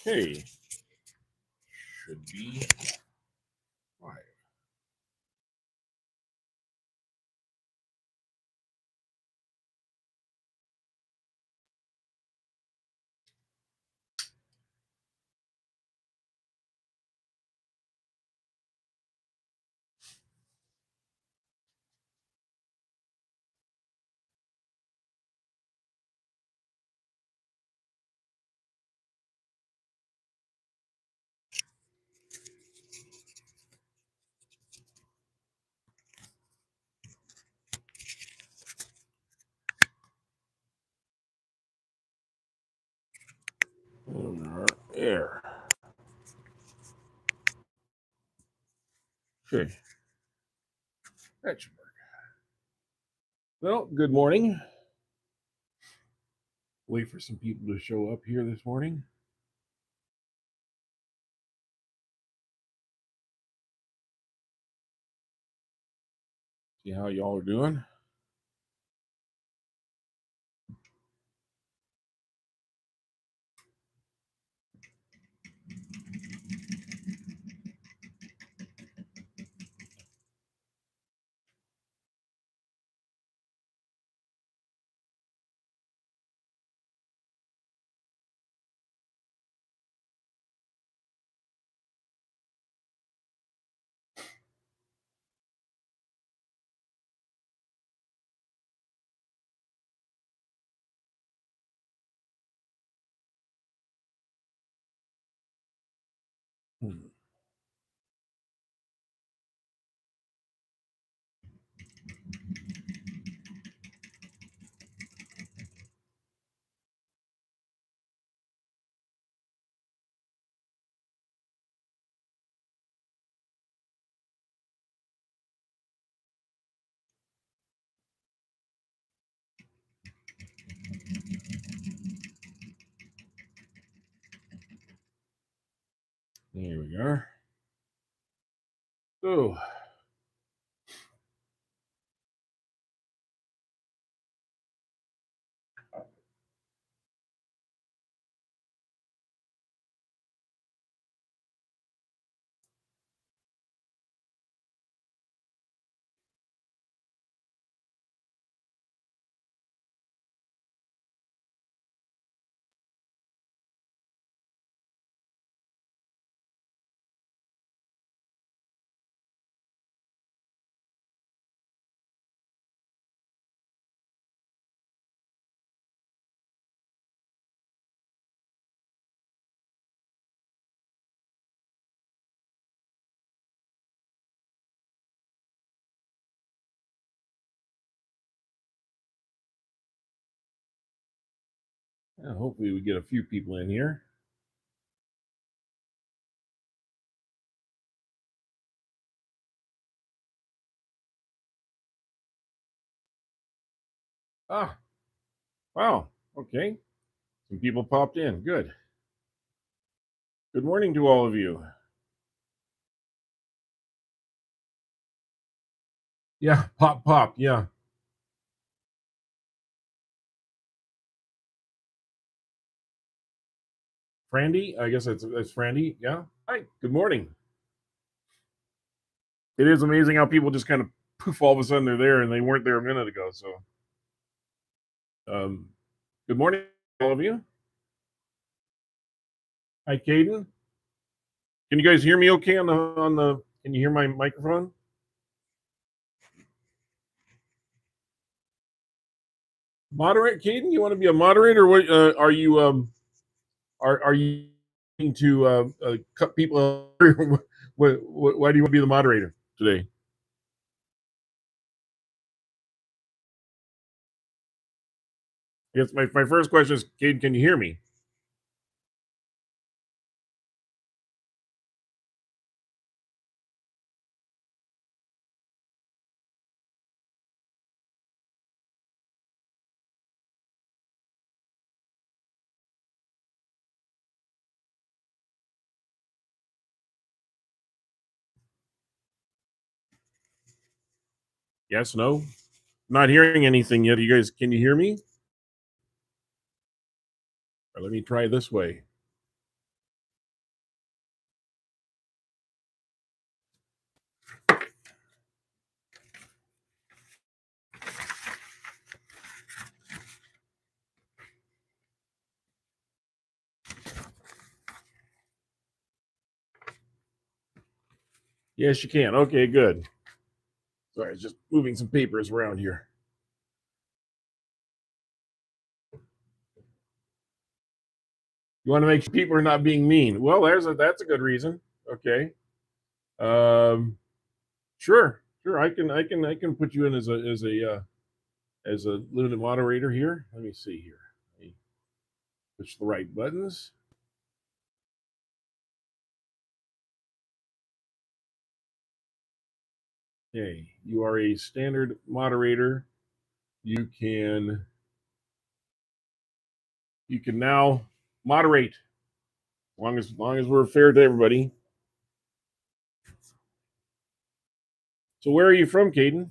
Okay. Should be 5. Air. Okay. That should work. Well, good morning. Wait for some people to show up here this morning. See how y'all are doing. There we are. So, hopefully we get a few people in here. Ah, wow. Okay. Some people popped in. Good. Good morning to all of you. Yeah, pop. Yeah. Frandy, I guess that's Frandy. Yeah. Hi. Good morning. It is amazing how people just kind of poof, all of a sudden they're there and they weren't there a minute ago. So, good morning, all of you. Hi, Caden. Can you guys hear me okay on the? Can you hear my microphone? Moderate, Caden. You want to be a moderator? What are you? Are you to cut people? Why do you want to be the moderator today? I guess my first question is, Caden, can you hear me? Yes, no. Not hearing anything yet. You guys, can you hear me? Or let me try this way. Yes, you can. Okay, good. Sorry, just moving some papers around here. You want to make sure people are not being mean. Well, that's a good reason. Okay. Um, sure. I can put you in as a limited moderator here. Let me see here. Let me push the right buttons. Okay, you are a standard moderator. You can now moderate as long as we're fair to everybody. So where are you from, Caden?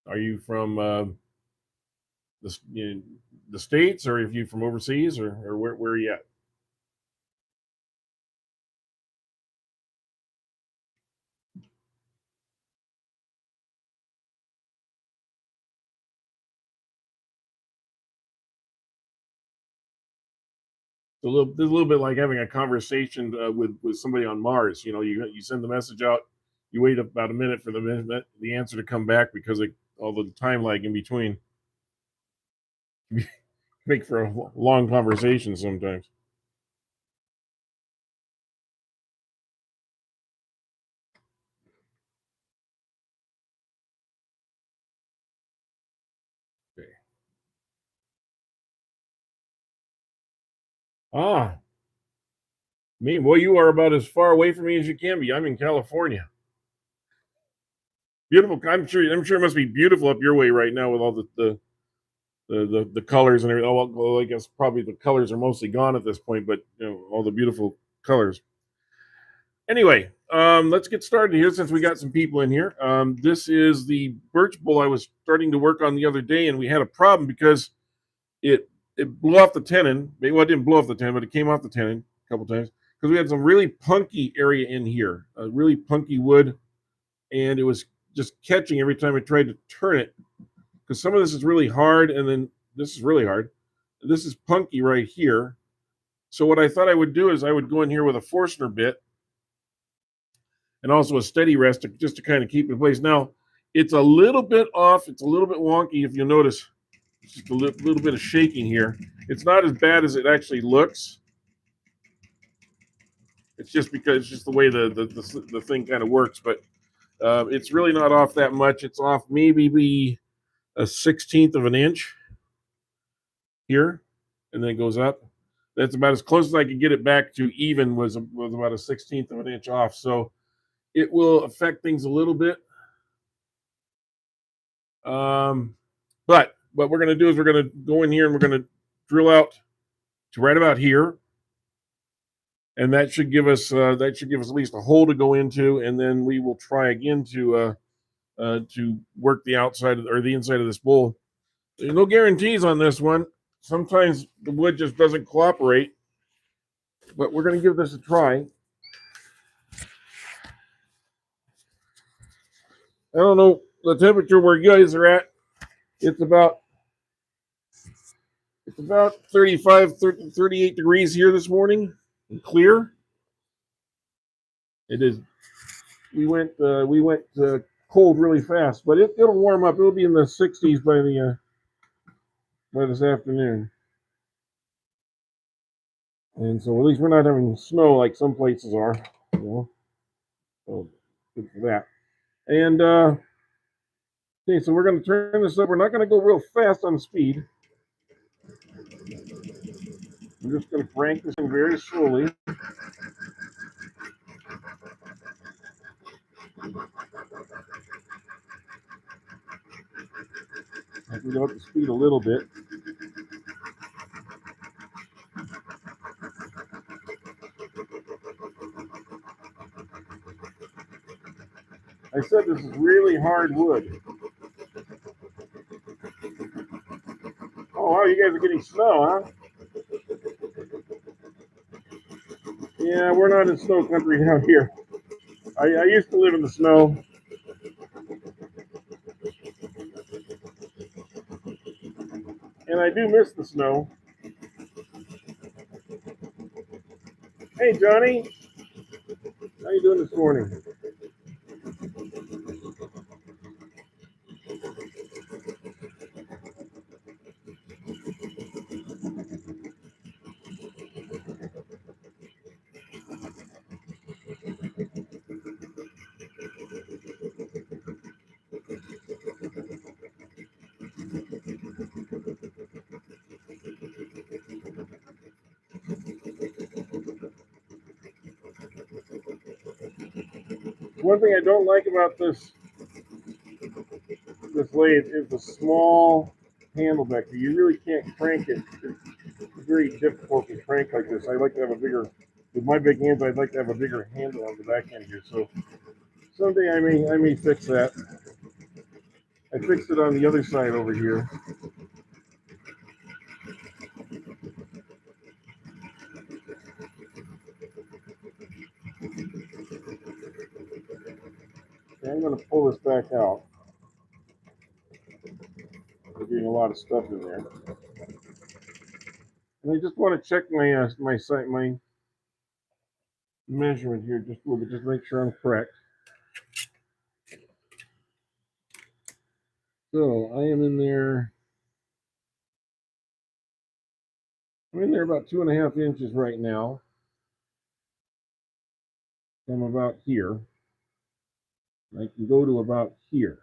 Are you from the states, or are you from overseas, or where are you at? There's a little bit like having a conversation with somebody on Mars. You send the message out, you wait about a minute for the answer to come back because of all the time lag in between. Make for a long conversation sometimes. Okay. Ah, me. Well, you are about as far away from me as you can be. I'm in California. Beautiful. I'm sure it must be beautiful up your way right now with all the colors and everything. Oh, well, I guess probably the colors are mostly gone at this point, but all the beautiful colors. Anyway, let's get started here since we got some people in here. This is the Birch bowl I was starting to work on the other day, and we had a problem because it it blew off the tenon. Well, it didn't blow off the tenon, but it came off the tenon a couple times because we had some really punky area in here, really punky wood, and it was just catching every time I tried to turn it. Because some of this is really hard, and then this is really hard. This is punky right here. So what I thought I would do is I would go in here with a Forstner bit and also a steady rest just to kind of keep it in place. Now, it's a little bit off. It's a little bit wonky if you'll notice. Just a little bit of shaking here. It's not as bad as it actually looks. It's just because it's just the way the thing kind of works. But it's really not off that much. It's off maybe a 16th of an inch here, and then it goes up. That's about as close as I could get it back to even was about a 16th of an inch off. So it will affect things a little bit. But what we're going to do is we're going to go in here and we're going to drill out to right about here, and that should give us at least a hole to go into, and then we will try again to work the outside or the inside of this bowl. There's no guarantees on this one. Sometimes the wood just doesn't cooperate, but we're going to give this a try. I don't know the temperature where you guys are at. It's about 35, 30, 38 degrees here this morning and clear. It is. We went cold really fast, but it'll warm up. It'll be in the 60s by this afternoon. And so at least we're not having snow like some places are. So good for that. And okay, so we're going to turn this up. We're not going to go real fast on speed. We're just going to crank this in very slowly. I can go up the speed a little bit. I said this is really hard wood. Oh, wow, you guys are getting snow, huh? Yeah, we're not in snow country down here. I used to live in the snow. And I do miss the snow. Hey, Johnny. How you doing this morning? One thing I don't like about this lathe is the small handle back here. You really can't crank it. It's very difficult to crank like this. I like to have a bigger, with my big hands, I'd like to have a bigger handle on the back end here. So someday I may fix that. I fixed it on the other side over here. Okay, I'm going to pull this back out. There's getting a lot of stuff in there. And I just want to check my measurement here just a little bit, just make sure I'm correct. So I am in there. I'm in there about 2.5 inches right now. I'm about here. I can go to about here,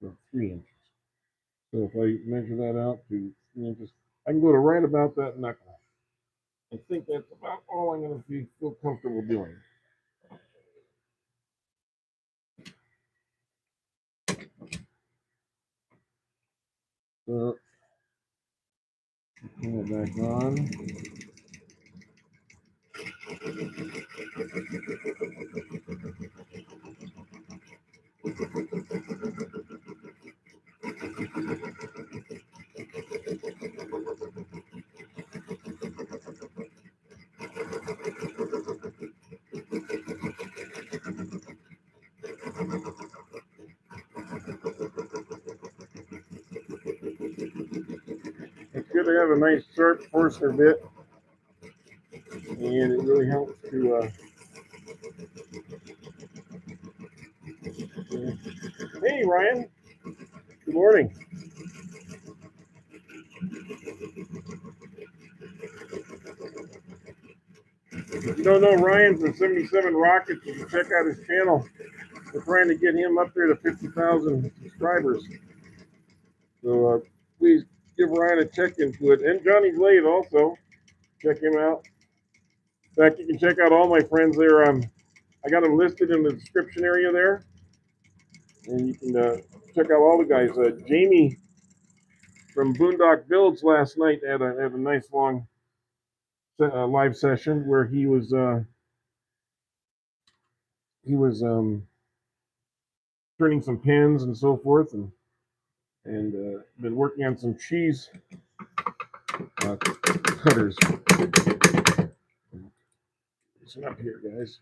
so 3 inches. So if I measure that out to 3 inches, I can go to right about that knuckle. I think that's about all I'm going to feel comfortable doing. So turn it back on. It's good to have a nice sharp Forstner bit, and it really helps to. Hey, Ryan. Good morning. If you don't know Ryan from 77 Rockets, you can check out his channel. We're trying to get him up there to 50,000 subscribers. So please give Ryan a check into it. And Johnny's Lathe also. Check him out. In fact, you can check out all my friends there. I got them listed in the description area there. And you can check out all the guys. Jamie from Boondock Builds last night had a nice long live session where he was turning some pins and so forth, and been working on some cheese cutters. Listen up here, guys.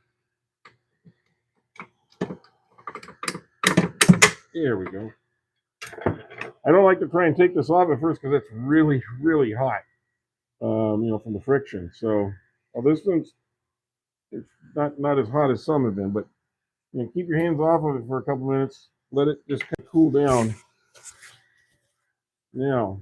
There we go. I don't like to try and take this off at first because it's really, really hot. From the friction. So, well, this one's it's not as hot as some have been, but keep your hands off of it for a couple minutes. Let it just kind of cool down. Now,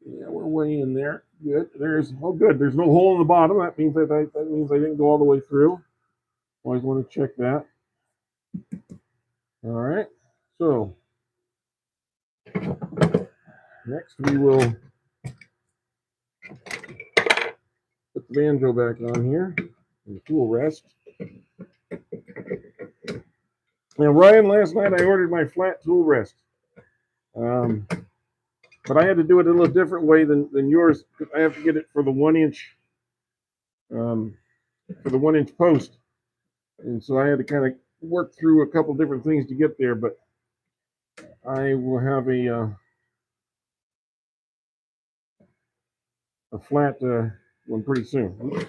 yeah, we're way in there. Good. Good. There's no hole in the bottom. That means that means I didn't go all the way through. Always want to check that. All right. So next we will put the banjo back on here and the tool rest. Now, Ryan, last night I ordered my flat tool rest. But I had to do it a little different way than yours. I have to get it for the 1 inch um, for the 1 inch post, and so I had to kind of work through a couple different things to get there. But I will have a flat one pretty soon.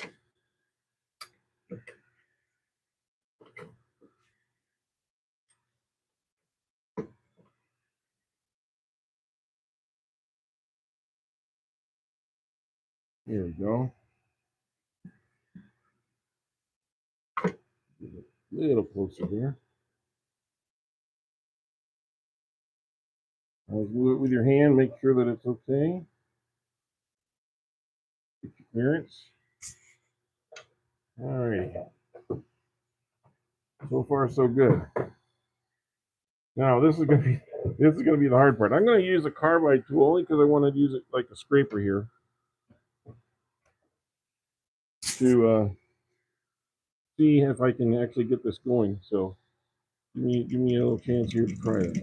Here we go. Get a little closer here. Do it with your hand. Make sure that it's okay. Get your clearance. All right. So far, so good. Now this is gonna be the hard part. I'm gonna use a carbide tool only because I want to use it like a scraper here to see if I can actually get this going. So give me a little chance here to try it.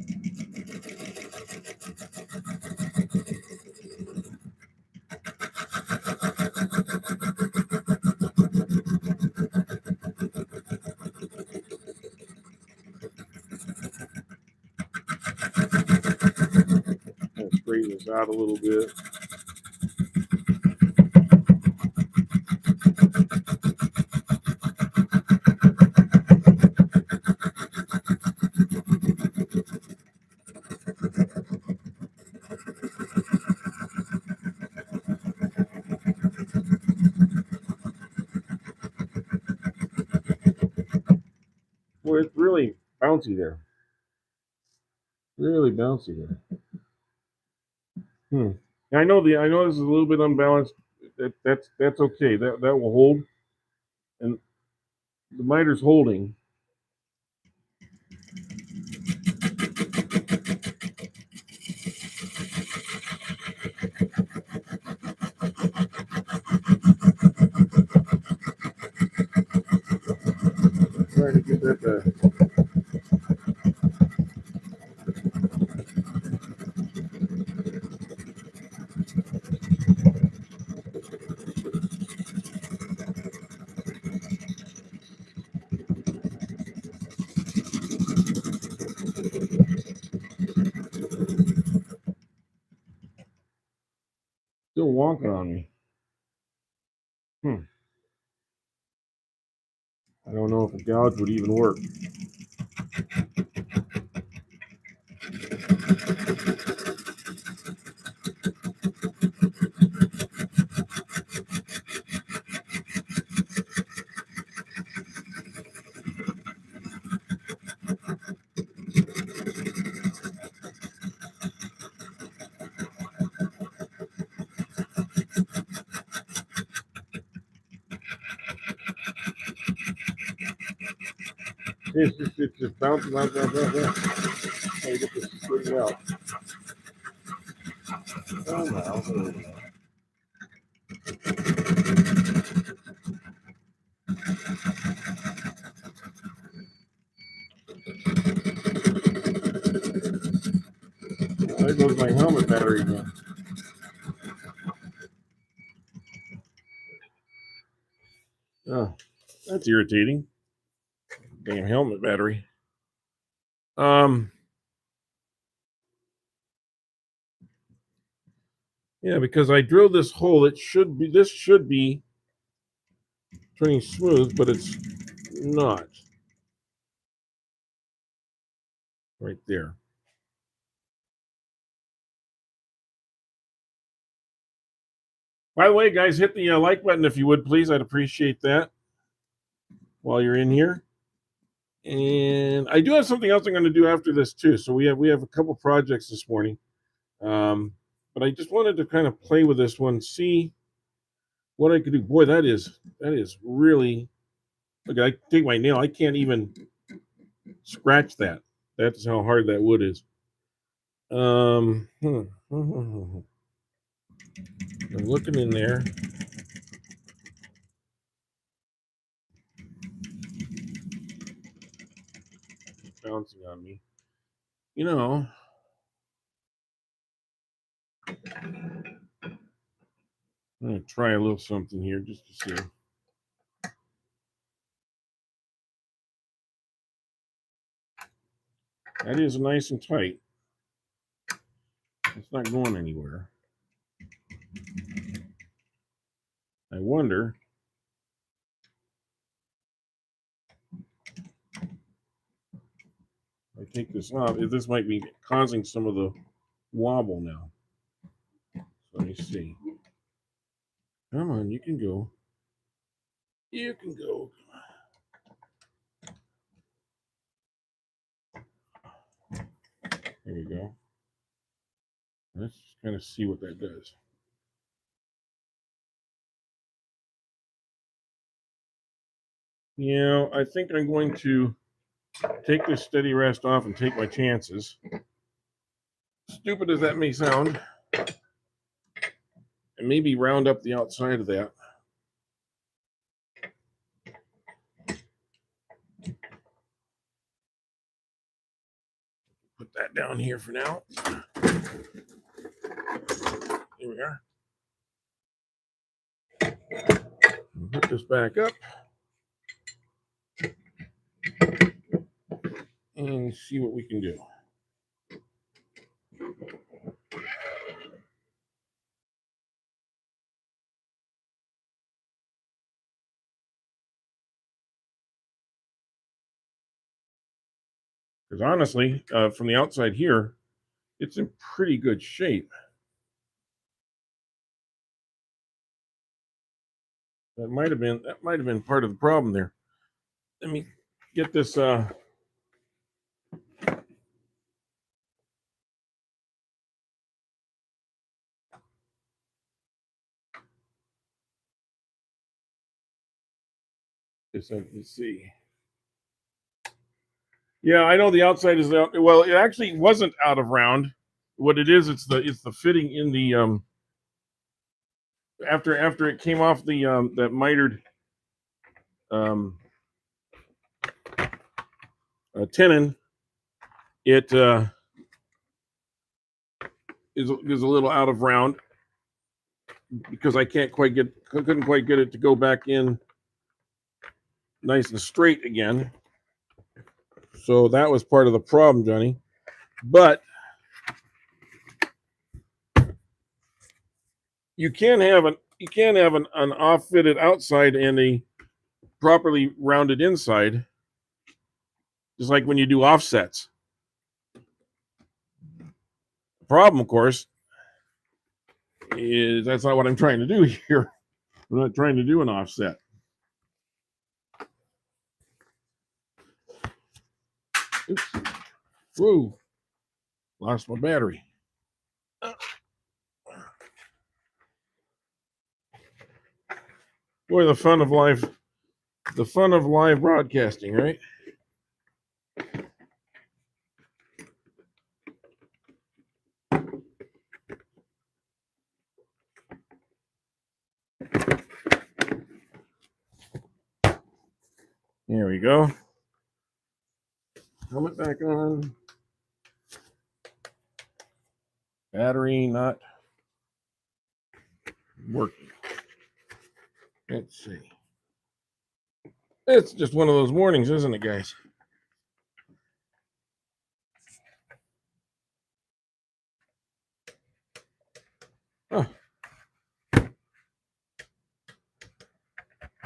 Kind of straighten this out a little bit. Well, it's really bouncy there. Really bouncy there. I know this is a little bit unbalanced. That's okay. That will hold. And the miter's holding. Trying to get that. Still wonking on me. I don't know if a gouge would even work. It's just bouncing out. I get this straightened out. Oh, no. There goes my helmet battery again. Oh, that's irritating. Damn helmet battery. Yeah, because I drilled this hole. This should be turning smooth, but it's not. Right there. By the way, guys, hit the like button if you would, please. I'd appreciate that while you're in here. And I do have something else I'm going to do after this too. So we have a couple projects this morning, but I just wanted to kind of play with this one, see what I could do. Boy, that is really. Look, I take my nail. I can't even scratch that. That's how hard that wood is. I'm looking in there. It's bouncing on me. You know, I'm gonna try a little something here just to see. That is nice and tight. It's not going anywhere. I wonder. If I take this off, if this might be causing some of the wobble now. So let me see. Come on, you can go. You can go. There you go. Let's just kind of see what that does. I think I'm going to take this steady rest off and take my chances. Stupid as that may sound, and maybe round up the outside of that. Put that down here for now. Here we are. Put this back up. And see what we can do. Because honestly, from the outside here, it's in pretty good shape. That might have been part of the problem there. Let me get this let's see. Yeah, I know the outside is out. Well, it actually wasn't out of round. What it is, it's the fitting in the after it came off the that mitered tenon, it is a little out of round because I couldn't quite get it to go back in nice and straight again. So that was part of the problem, Johnny. But you can have an off-fitted outside and a properly rounded inside, just like when you do offsets. The problem, of course, is that's not what I'm trying to do here. I'm not trying to do an offset. Oops. Whoa. Lost my battery. Boy, the fun of live broadcasting, right? There we go. Helmet back on. Battery not working. Let's see. It's just one of those mornings, isn't it, guys? Oh.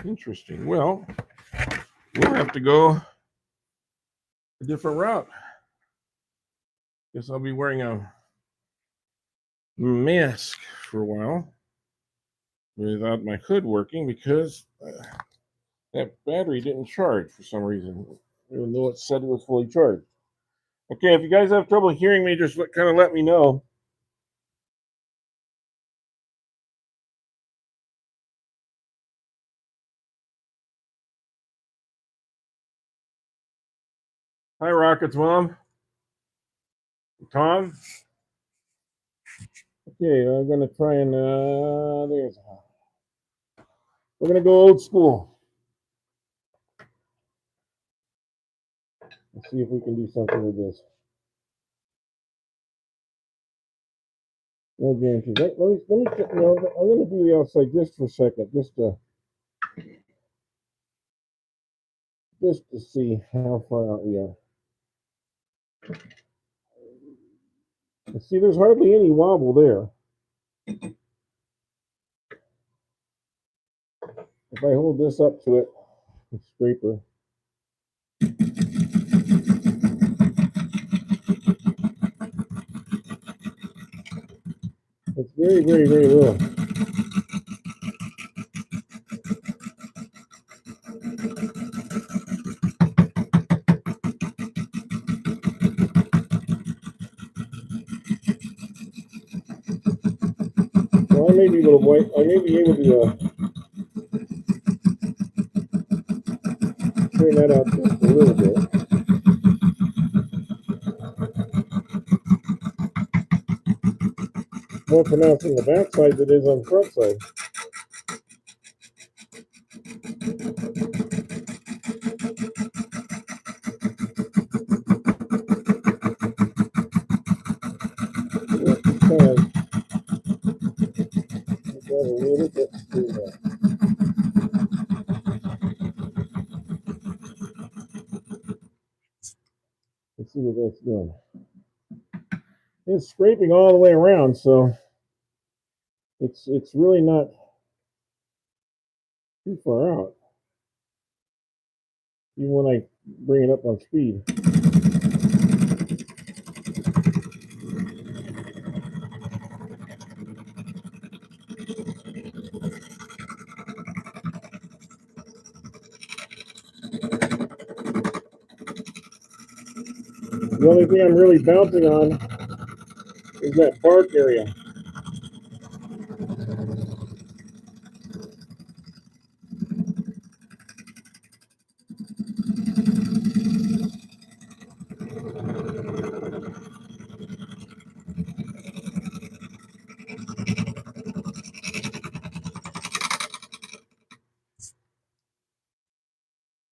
Interesting. Well, we'll have to go a different route. Guess I'll be wearing a mask for a while without my hood working because that battery didn't charge for some reason, even though it said it was fully charged. Okay, if you guys have trouble hearing me, just kind of let me know. Hi, Rockets Mom. Tom? Okay, I'm going to try and, we're going to go old school. Let's see if we can do something with this. No guarantees. Let me, I'm going to do the outside just for a second, just to see how far out we are. See, there's hardly any wobble there. If I hold this up to it, the scraper. It's very, very, very little. may be able to I may be able to straighten that out just a little bit. More pronounced on the back side than it is on the front side. A little bit through that. Let's see what that's doing. It's scraping all the way around, so it's really not too far out, even when I bring it up on speed. The only thing I'm really bouncing on is that bark area.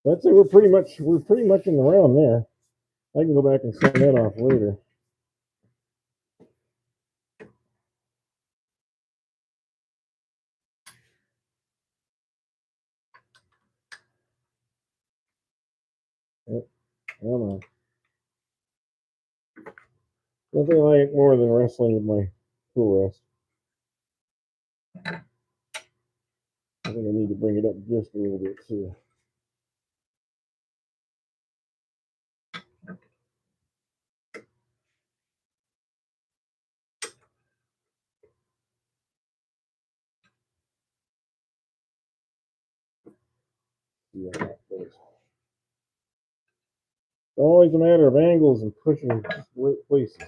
I'd say we're pretty much in the round there. I can go back and send that off later. Yep, come on. Nothing I like more than wrestling with my tool rest. I think I need to bring it up just a little bit too. Yeah, it's always a matter of angles and pushing places.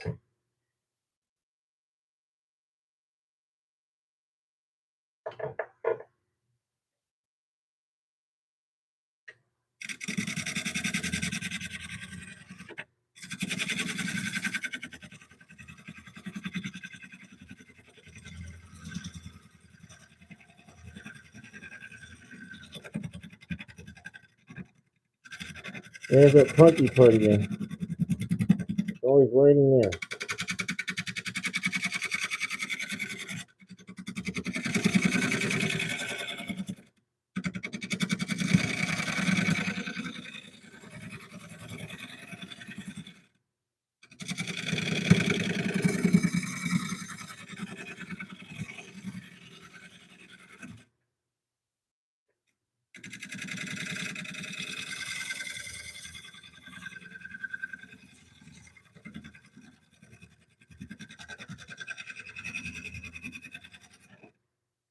There's that punky part again. It's always right in there.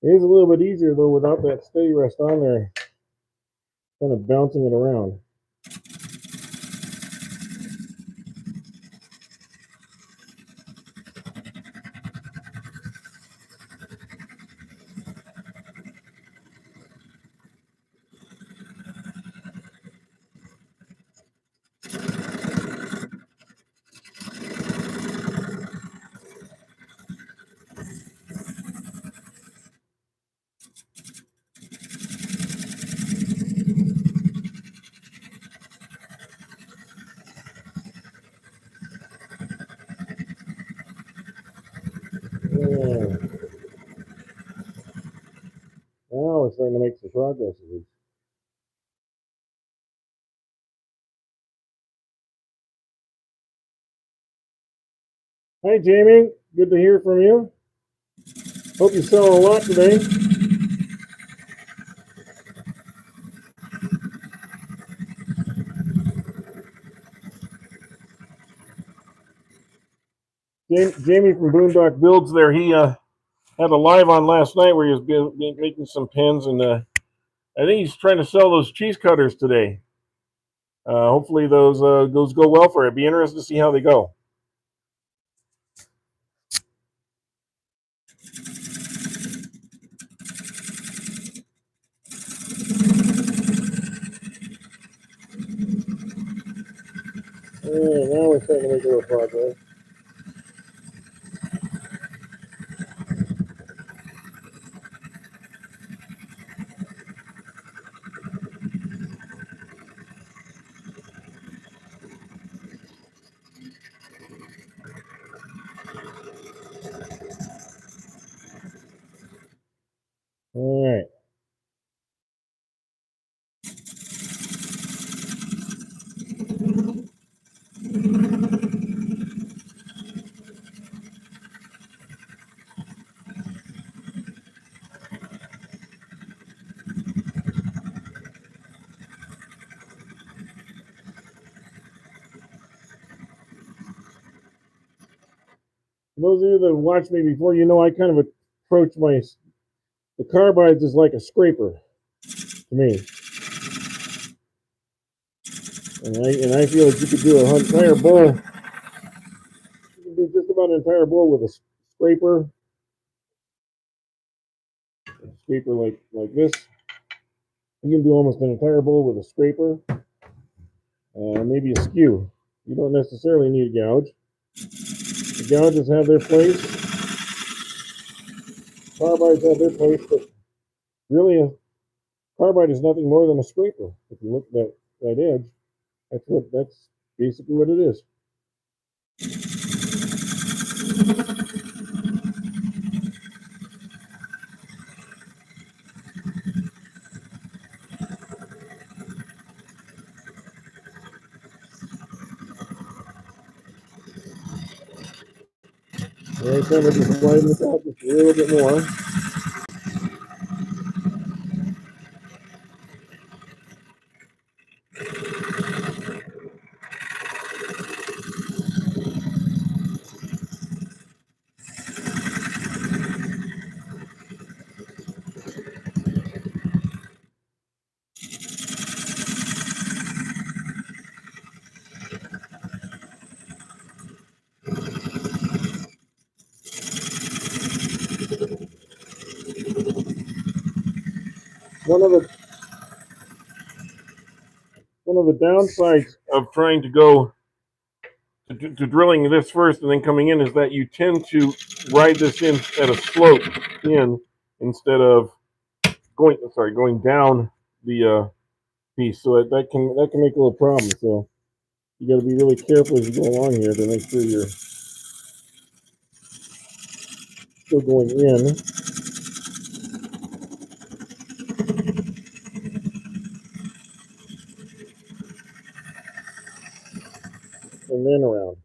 It is a little bit easier though without that steady rest on there, kind of bouncing it around. Yeah. Now it's starting to make some progress at least. Hi Jamie, good to hear from you. Hope you're selling a lot today. Jamie from Boondock Builds there, he had a live on last night where he was making some pins, and I think he's trying to sell those cheese cutters today. Hopefully those go well for it. Be interested to see how they go. now we're starting to make a little progress. All right. Those of you that have watched me before, you know I kind of approach the carbides as like a scraper to me. And I feel like you could do an entire bowl. You can do just about an entire bowl with a scraper. A scraper like this. You can do almost an entire bowl with a scraper. Maybe a skew. You don't necessarily need a gouge. The gouges have their place. Carbides have their place, but really a carbide is nothing more than a scraper. If you look at that edge, that's basically what it is. Right, kind of just widen this out just a little bit more. One of the downsides of trying to go to drilling this first and then coming in is that you tend to ride this in at a slope in instead of going down the piece. So that can make a little problem. So you got to be really careful as you go along here to make sure you're still going in. And then around.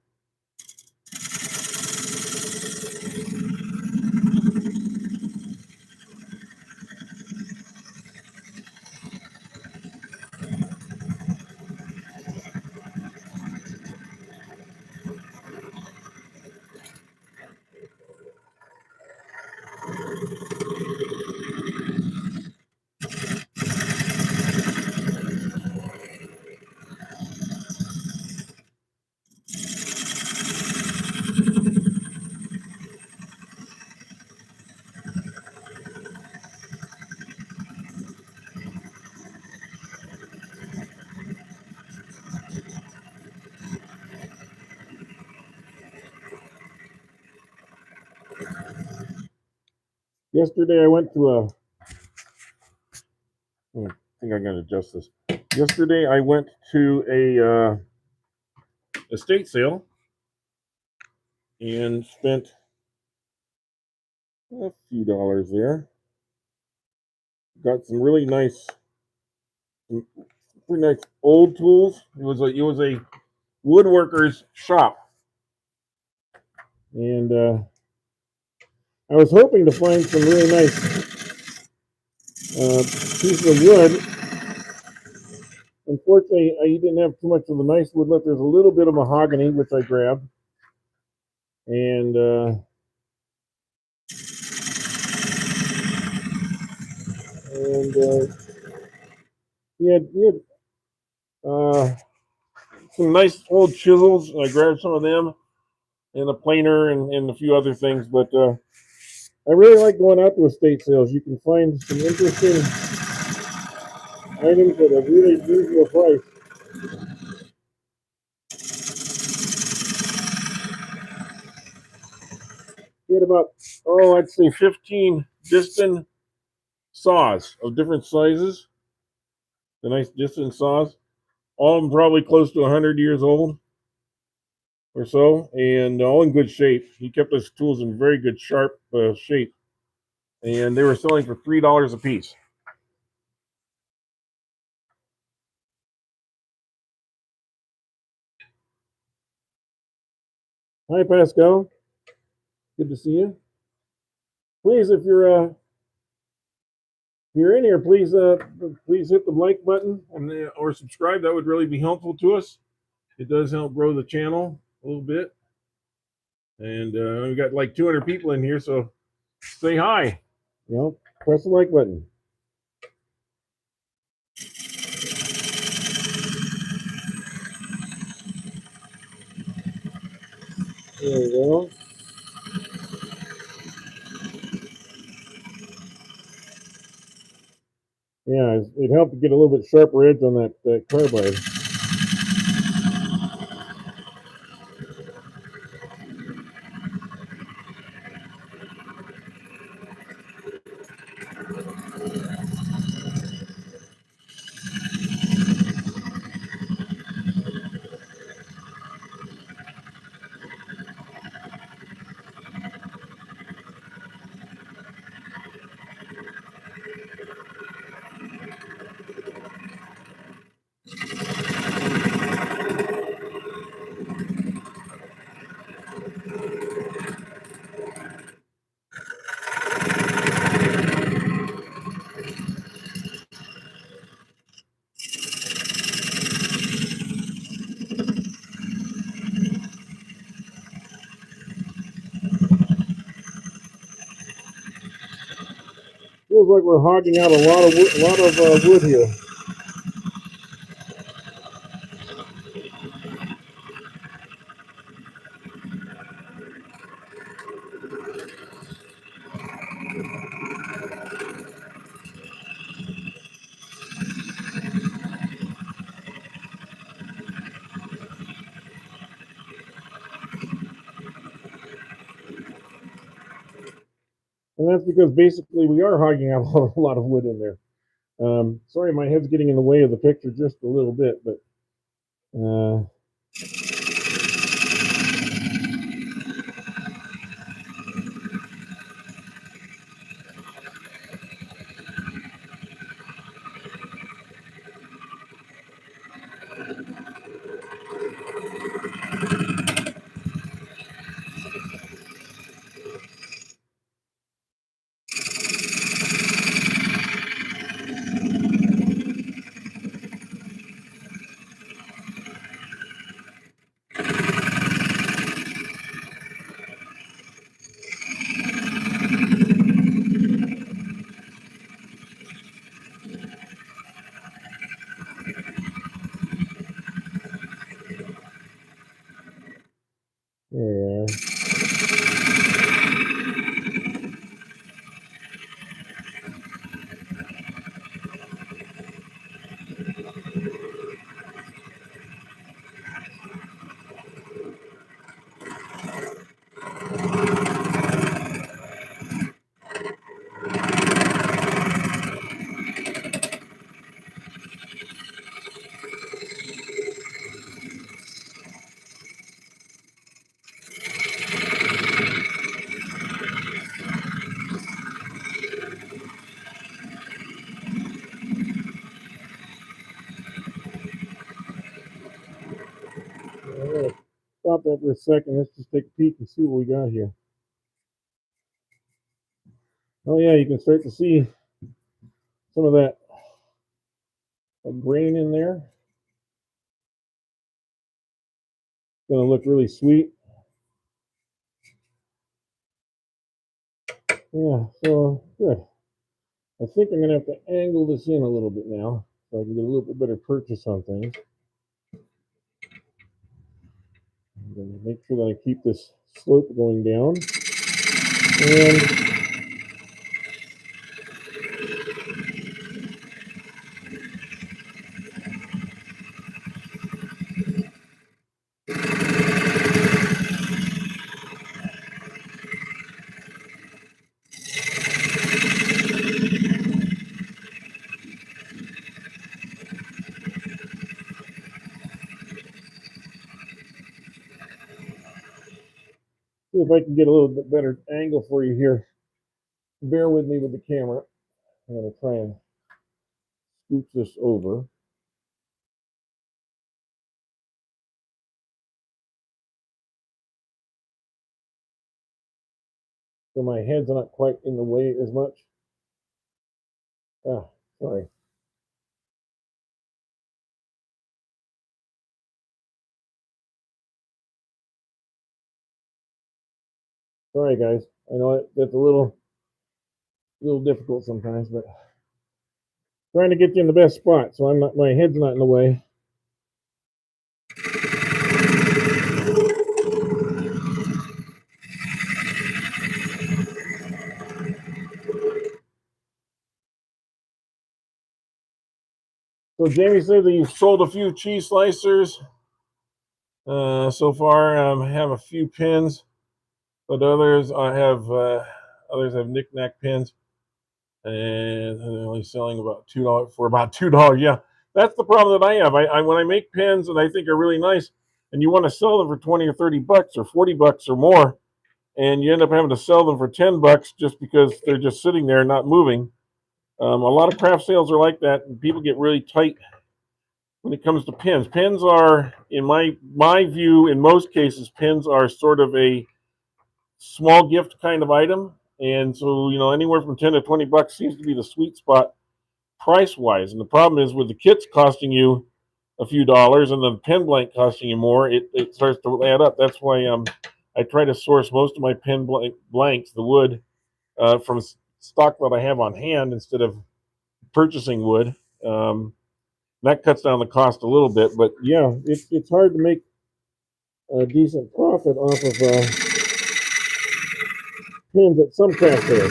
Yesterday I went to I think I gotta adjust this. Yesterday I went to a estate sale and spent a few dollars there. Got some really pretty nice old tools. It was a woodworker's shop, and I was hoping to find some really nice pieces of wood. Unfortunately, I didn't have too much of the nice wood left. There's a little bit of mahogany, which I grabbed, and he had some nice old chisels. I grabbed some of them, and a planer, and a few other things. But I really like going out to estate sales. You can find some interesting items at a really reasonable price. He had about, I'd say 15 distant saws of different sizes, the nice distant saws, all of them probably close to 100 years old or so, and all in good shape. He kept his tools in very good, sharp shape, and they were selling for $3 a piece. Hi, Pascal. Good to see you. Please, if you're in here, please hit the like button or subscribe. That would really be helpful to us. It does help grow the channel a little bit. And we've got like 200 people in here, so say hi. Press the like button. There we go. Yeah, it helped to get a little bit sharper edge on that carbide. Feels like we're hogging out a lot of wood here. And that's because basically we are hogging out a lot of wood in there. Sorry, my head's getting in the way of the picture just a little bit, but yeah. Stop that for a second. Let's just take a peek and see what we got here. Oh yeah, you can start to see some of that grain in there. It's gonna look really sweet. Yeah, so good. I think I'm gonna have to angle this in a little bit now so I can get a little bit better purchase on things. I'm gonna make sure that I keep this slope going down. And See if I can get a little bit better angle for you here. Bear with me with the camera. I'm going to try and scoop this over. So my head's not quite in the way as much. Ah, sorry. Sorry, guys. I know that's a little difficult sometimes, but trying to get you in the best spot so my head's not in the way. So Jamie said that you've sold a few cheese slicers so far. I have a few pins, but others have knick-knack pins, and they're only selling about $2 for about $2. Yeah, that's the problem that I have. I when I make pins that I think are really nice, and you want to sell them for 20 or 30 bucks or 40 bucks or more, and you end up having to sell them for 10 bucks just because they're just sitting there not moving. A lot of craft sales are like that, and people get really tight when it comes to pins. Pins are, in my view, in most cases, pins are sort of a small gift kind of item, and so anywhere from 10 to 20 bucks seems to be the sweet spot price wise. And the problem is with the kits costing you a few dollars and the pin blank costing you more, it starts to add up. That's why I try to source most of my pin blanks, the wood, from stock that I have on hand instead of purchasing wood. That cuts down the cost a little bit, but yeah, it's hard to make a decent profit off of pins at some craft fairs.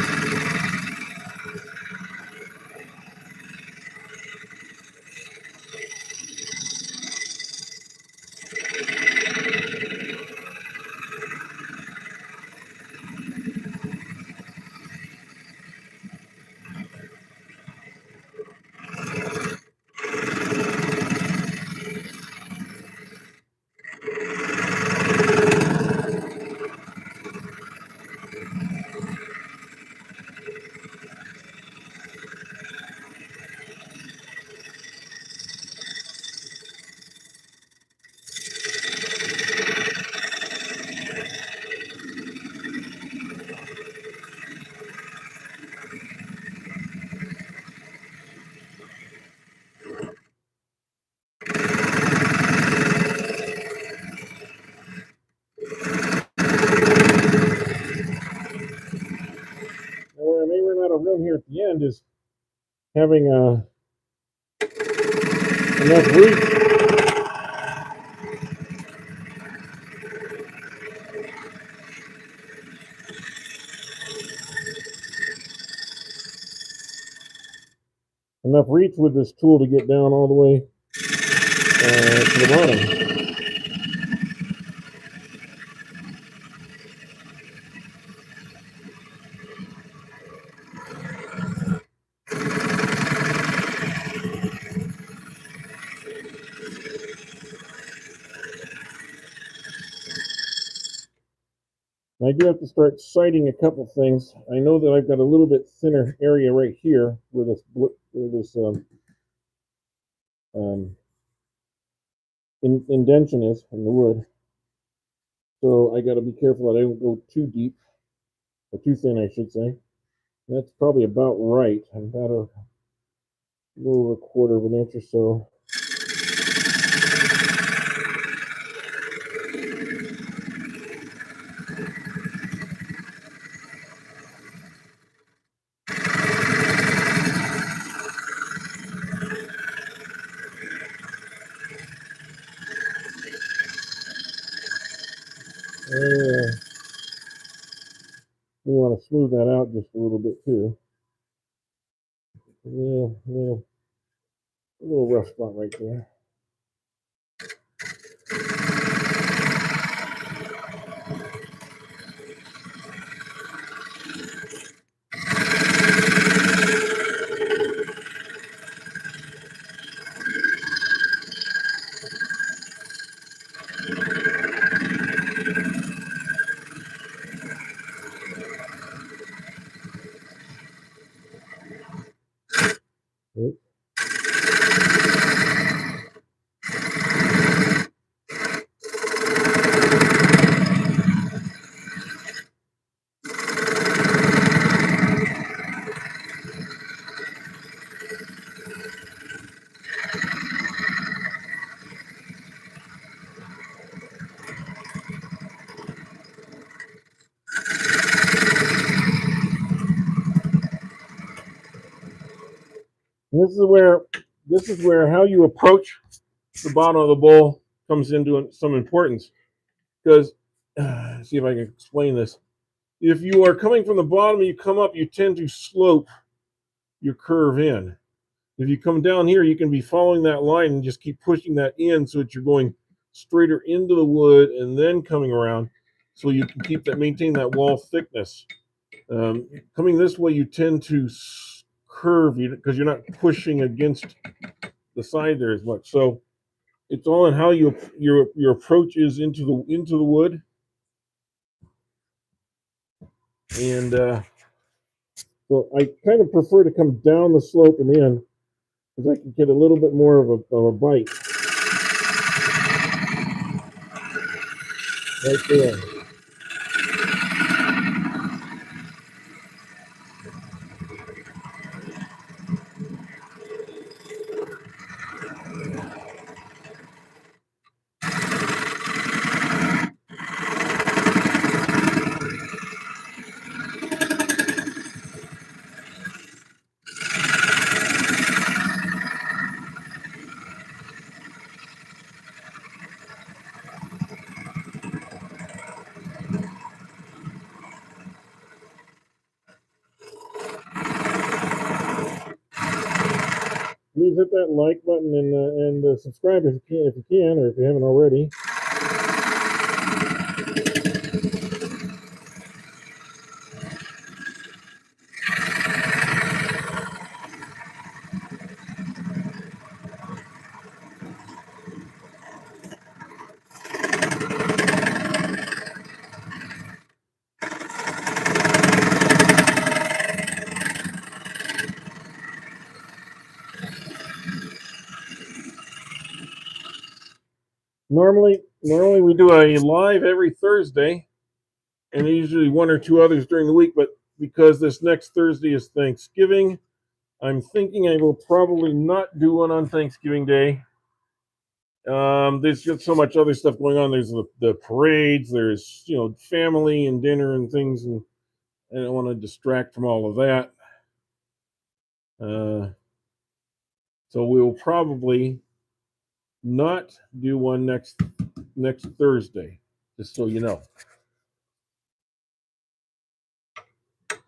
Where I may run out of room here at the end is having enough reach. Enough reach with this tool to get down all the way to the bottom. I do have to start sighting a couple things. I know that I've got a little bit thinner area right here where this indention is in the wood. So I got to be careful that I don't go too deep, or too thin, I should say. That's probably about right. I'm about a little over a quarter of an inch or so. We want to smooth that out just a little bit too. Yeah, a little rough spot right there. This is where how you approach the bottom of the bowl comes into some importance. Because see if I can explain this. If you are coming from the bottom and you come up, you tend to slope your curve in. If you come down here, you can be following that line and just keep pushing that in so that you're going straighter into the wood and then coming around, so you can keep that maintain that wall thickness. Coming this way, you tend to curve because you're not pushing against the side there as much. So it's all in how your approach is into the wood, and so I kind of prefer to come down the slope and in because I can get a little bit more of a bite right there. Please hit that like button and subscribe if you can, or if you haven't already. Normally we do a live every Thursday, and usually one or two others during the week. But because this next Thursday is Thanksgiving, I'm thinking I will probably not do one on Thanksgiving Day. There's just so much other stuff going on. There's the parades. There's family and dinner and things, and I don't want to distract from all of that. So we'll probably not do one next Thursday, just so you know.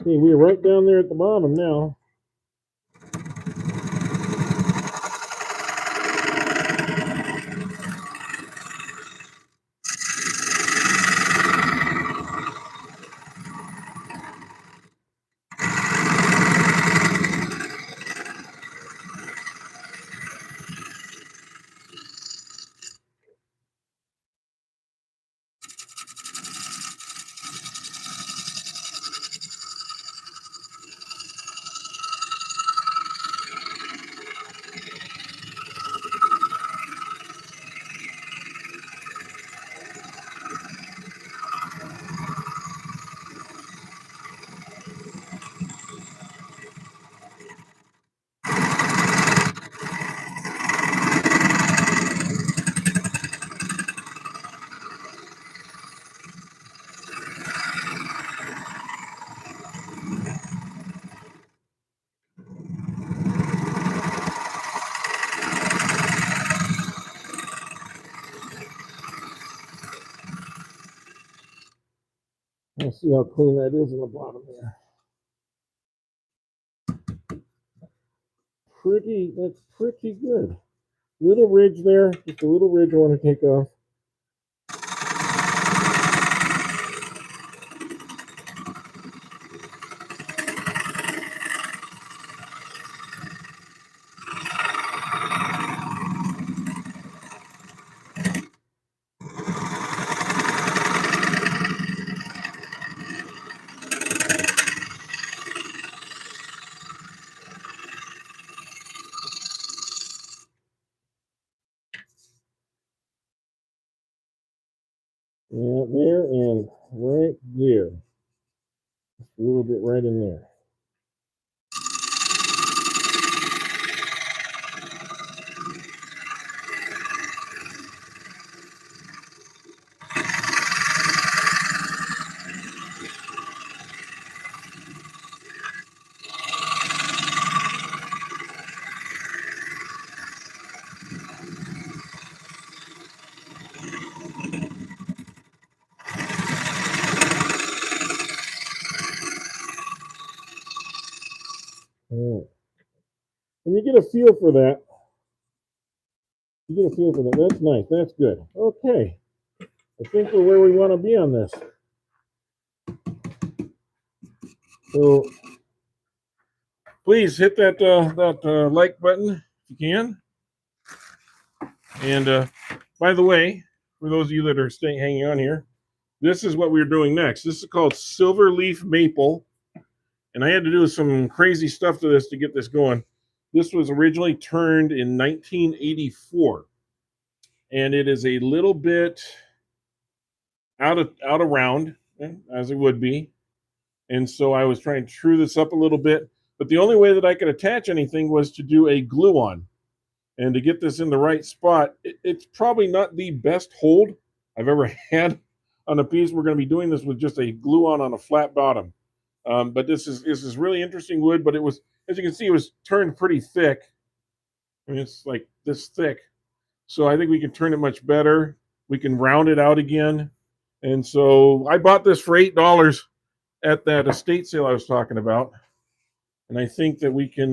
Okay, we're right down there at the bottom now. Let's see how clean that is in the bottom there. That's pretty good. Little ridge there, just a little ridge I want to take off. Yeah, there and right there. Just a little bit right in there. get a feel for that. You get a feel for that. That's nice. That's good. Okay. I think we're where we want to be on this. So please hit that like button if you can. And by the way, for those of you that are staying hanging on here, this is what we're doing next. This is called silver leaf maple, and I had to do some crazy stuff to this to get this going. This was originally turned in 1984, and it is a little bit out of round, as it would be. And so I was trying to true this up a little bit, but the only way that I could attach anything was to do a glue on. And to get this in the right spot, it's probably not the best hold I've ever had on a piece. We're going to be doing this with just a glue on a flat bottom. But this is really interesting wood, but it was, as you can see, it was turned pretty thick. I mean, it's like this thick. So I think we can turn it much better. We can round it out again. And so I bought this for $8 at that estate sale I was talking about. And I think that we can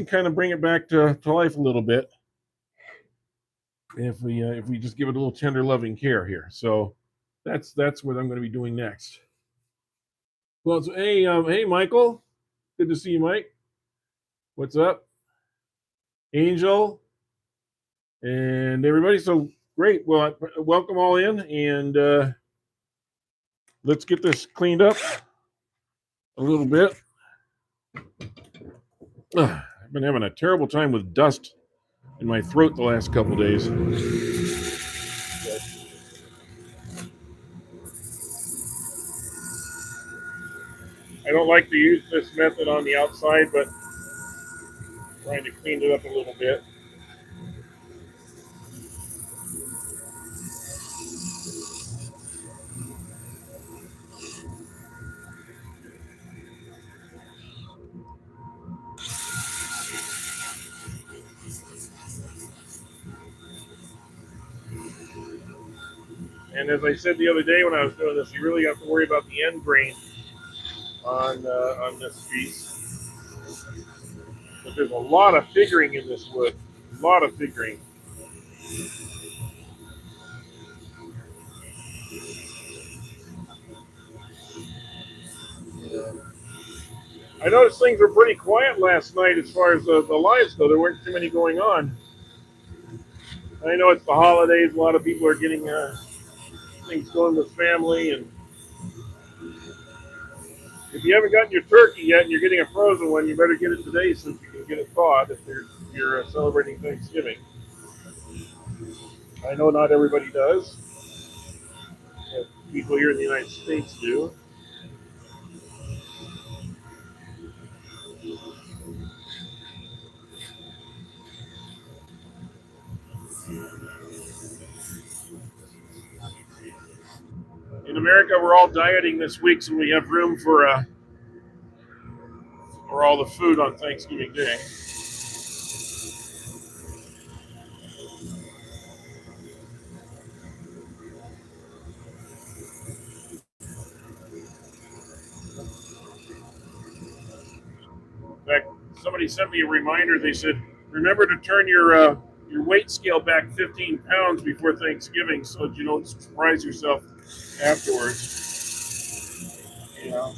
kind of bring it back to life a little bit if we just give it a little tender loving care here. So that's what I'm going to be doing next. Well, so, hey Michael, good to see you, Mike. What's up, Angel, and everybody? So great. Well, welcome all in, and let's get this cleaned up a little bit. I've been having a terrible time with dust in my throat the last couple days. I don't like to use this method on the outside, but I'm trying to clean it up a little bit. And as I said the other day when I was doing this, you really have to worry about the end grain on this piece. But there's a lot of figuring in this wood, a lot of figuring. I noticed things were pretty quiet last night as far as the lives go. There weren't too many going on. I know it's the holidays. A lot of people are getting things going with family, and if you haven't gotten your turkey yet and you're getting a frozen one, you better get it today so you can get it thawed if you're celebrating Thanksgiving. I know not everybody does. People here in the United States do. In America, we're all dieting this week, so we have room for all the food on Thanksgiving Day. In fact, somebody sent me a reminder. They said, "Remember to turn your weight scale back 15 pounds before Thanksgiving, so that you don't surprise yourself afterwards." You know.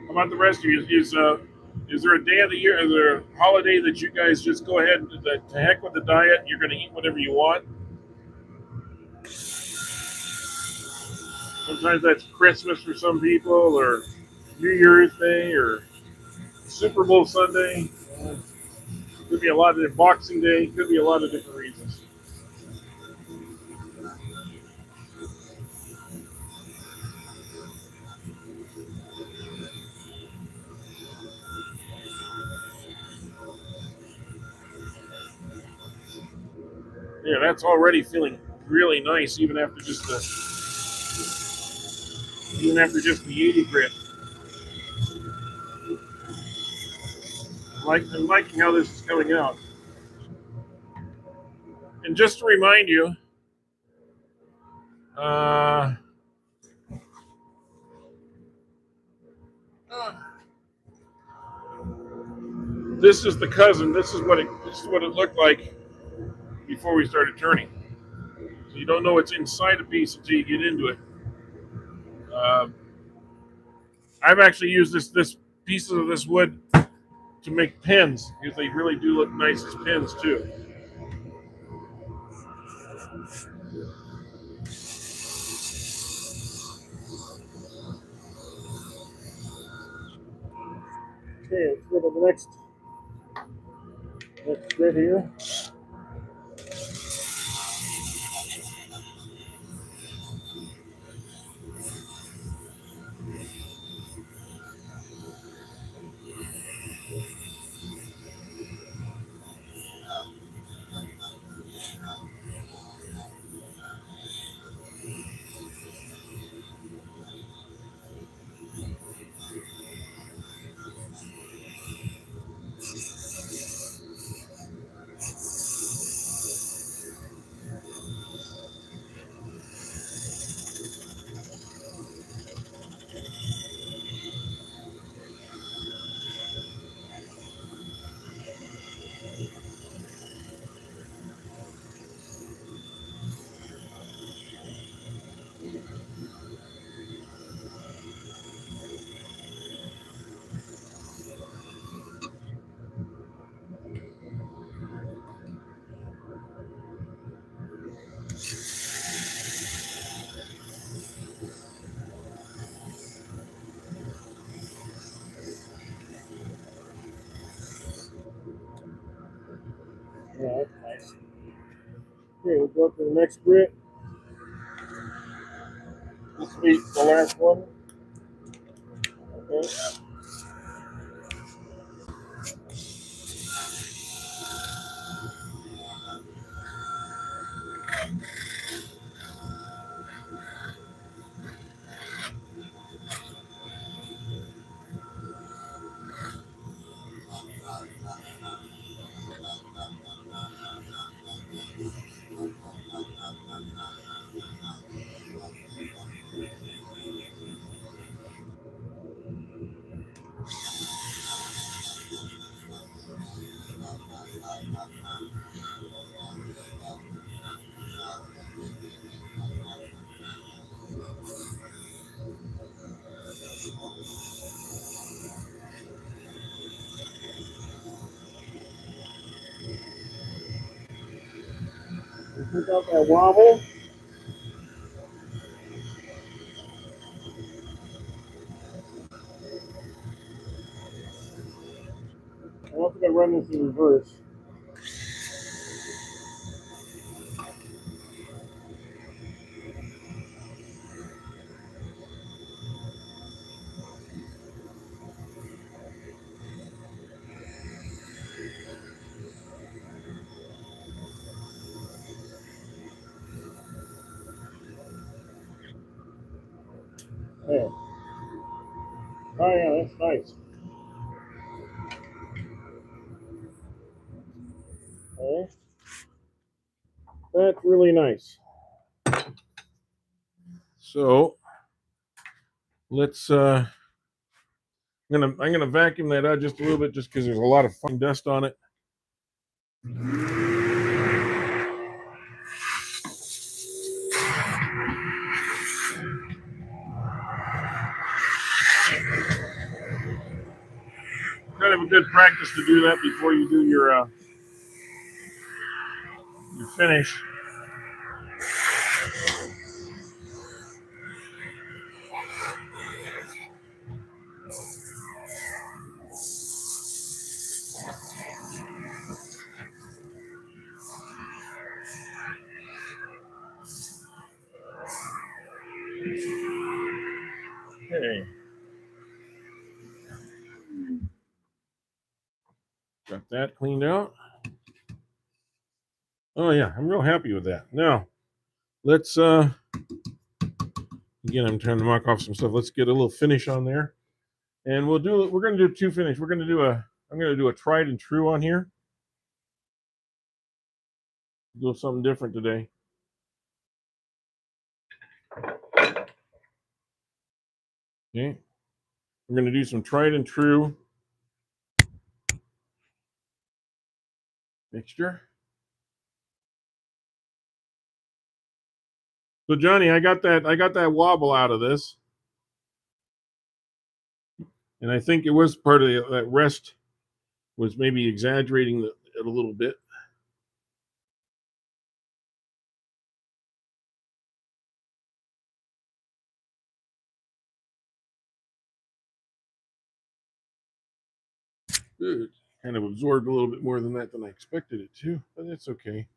How about the rest of you? Is there a day of the year, is there a holiday that you guys just go ahead and to heck with the diet? You're going to eat whatever you want. Sometimes that's Christmas for some people, or New Year's Day, or Super Bowl Sunday. Could be a lot of Boxing Day. Could be a lot of different reasons. Yeah, that's already feeling really nice, even after just even after just the 80 grit. I'm liking how this is coming out. And just to remind you, this is the cousin. This is what it looked like before we started turning. So you don't know what's inside a piece until you get into it. I've actually used this pieces of this wood to make pens because they really do look nice as pens too. Okay, let's go to the next bit here. Yeah, that's nice. Okay, we'll go up to the next grit. This will be the last one. Okay. Pick out that wobble. I'm also going to run this in reverse. There. Oh yeah, that's nice. Okay. That's really nice. So let's I'm gonna vacuum that out just a little bit just because there's a lot of fine dust on it. Kind of a good practice to do that before you do your finish. Okay. Got that cleaned out. Oh yeah, I'm real happy with that. Now, let's Again, I'm trying to mock off some stuff. Let's get a little finish on there, and we're going to do two finish. I'm going to do a tried and true on here. Do something different today. Okay, we're going to do some tried and true mixture. So Johnny, I got that wobble out of this, and I think it was part of that rest was maybe exaggerating it a little bit. It kind of absorbed a little bit more than that than I expected it to, but it's okay.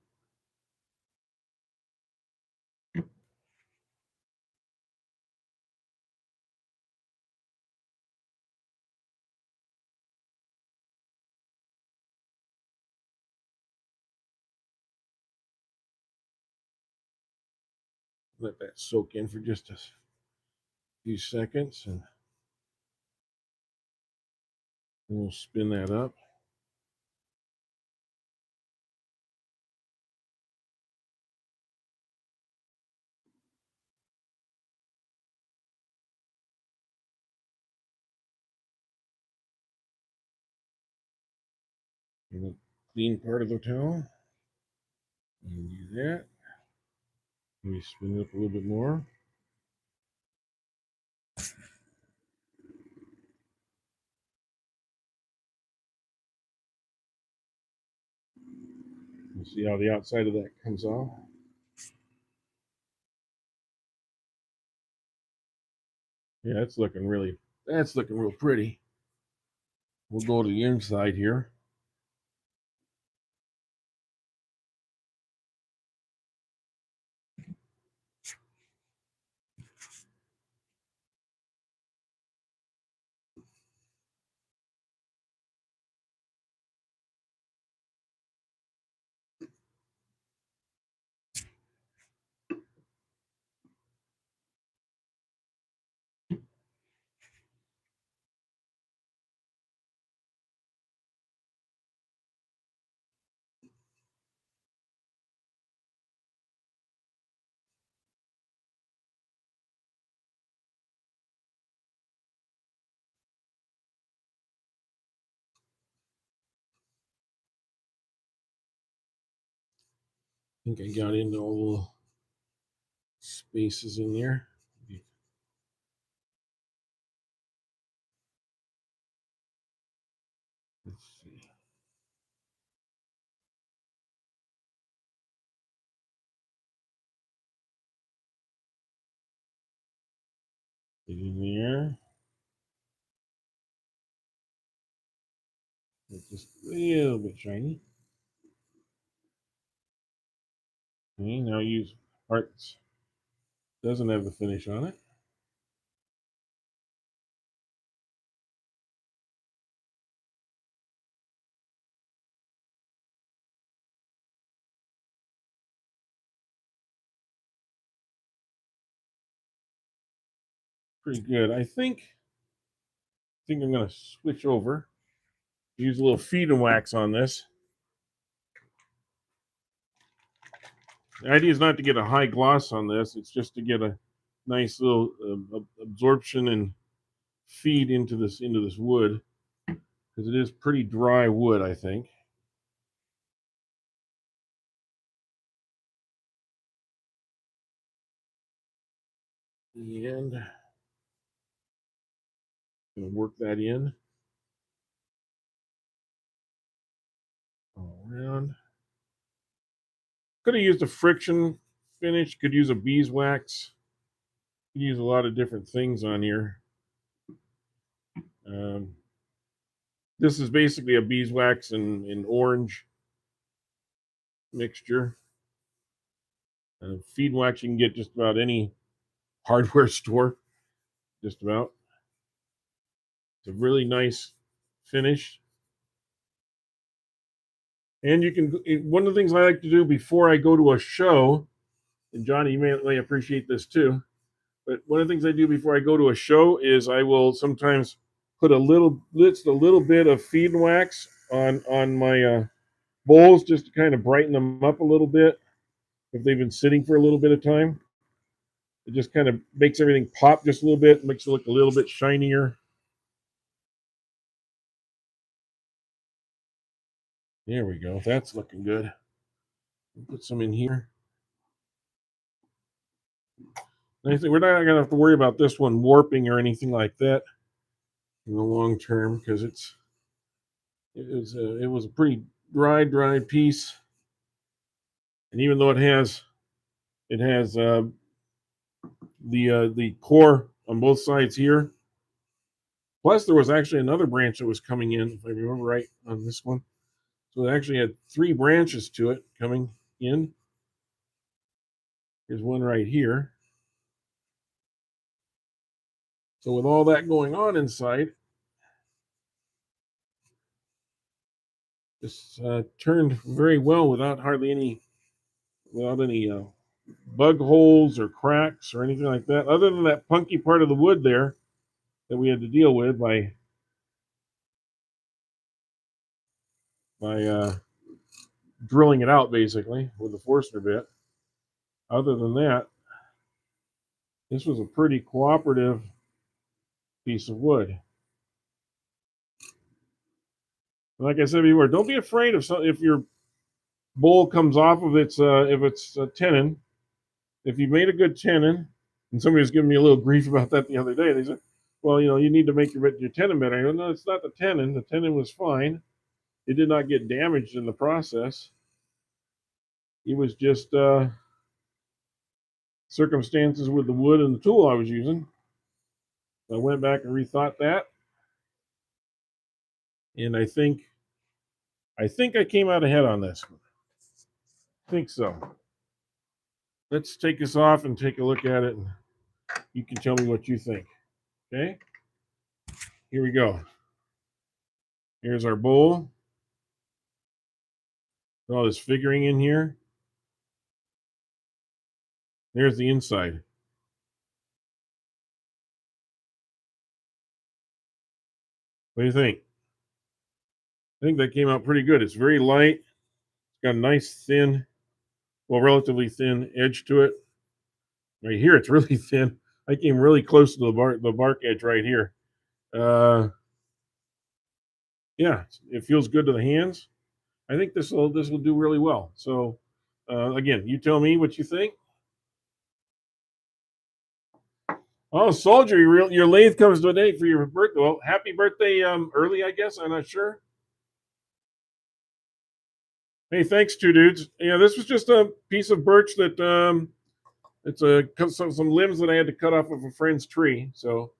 Let that soak in for just a few seconds, and we'll spin that up. Clean part of the towel. And do that. Let me spin it up a little bit more. And see how the outside of that comes off. Yeah, that's looking real pretty. We'll go to the inside here. I think I got into all the spaces in there. Let's see. Get in there. It's just a little bit shiny. Okay, now use parts. Doesn't have the finish on it. Pretty good. I think I'm gonna switch over. Use a little feed and wax on this. The idea is not to get a high gloss on this. It's just to get a nice little absorption and feed into this wood, because it is pretty dry wood, I think. And gonna work that in all around. Could have used a friction finish. Could use a beeswax. Could use a lot of different things on here. Um, this is basically a beeswax and orange mixture. Feed wax you can get just about any hardware store, just about. It's a really nice finish. And you can, one of the things I like to do before I go to a show, and Johnny, you may appreciate this too, But one of the things I do before I go to a show is I will sometimes put a little bit of feed and wax on my bowls just to kind of brighten them up a little bit if they've been sitting for a little bit of time. It just kind of makes everything pop just a little bit, makes it look a little bit shinier. There we go. That's looking good. Put some in here. I think we're not going to have to worry about this one warping or anything like that in the long term because it was a pretty dry piece, and even though it has the core on both sides here. Plus, there was actually another branch that was coming in, if I remember right, on this one. So it actually had 3 branches to it coming in. Here's one right here. So with all that going on inside, this turned very well without any bug holes or cracks or anything like that, other than that punky part of the wood there that we had to deal with by drilling it out basically with the Forstner bit. Other than that, this was a pretty cooperative piece of wood. Like I said before, don't be afraid if your bowl comes off of its if it's a tenon. If you made a good tenon, and somebody was giving me a little grief about that the other day, they said, "Well, you need to make your tenon better." I go, "No, it's not the tenon. The tenon was fine. It did not get damaged in the process. It was just circumstances with the wood and the tool I was using." I went back and rethought that, and I think I came out ahead on this one. I think so. Let's take this off and take a look at it, and you can tell me what you think. Okay? Here we go. Here's our bowl. All this figuring in here. There's the inside. What do you think? I think that came out pretty good. It's very light. It's got a nice relatively thin edge to it. Right here, it's really thin. I came really close to the bark edge right here. Yeah, it feels good to the hands. I think this will do really well. So, again, you tell me what you think. Oh, Soldier, your lathe comes to a date for your birthday. Well, happy birthday early, I guess. I'm not sure. Hey, thanks, two dudes. Yeah, this was just a piece of birch that it's some limbs that I had to cut off of a friend's tree. So,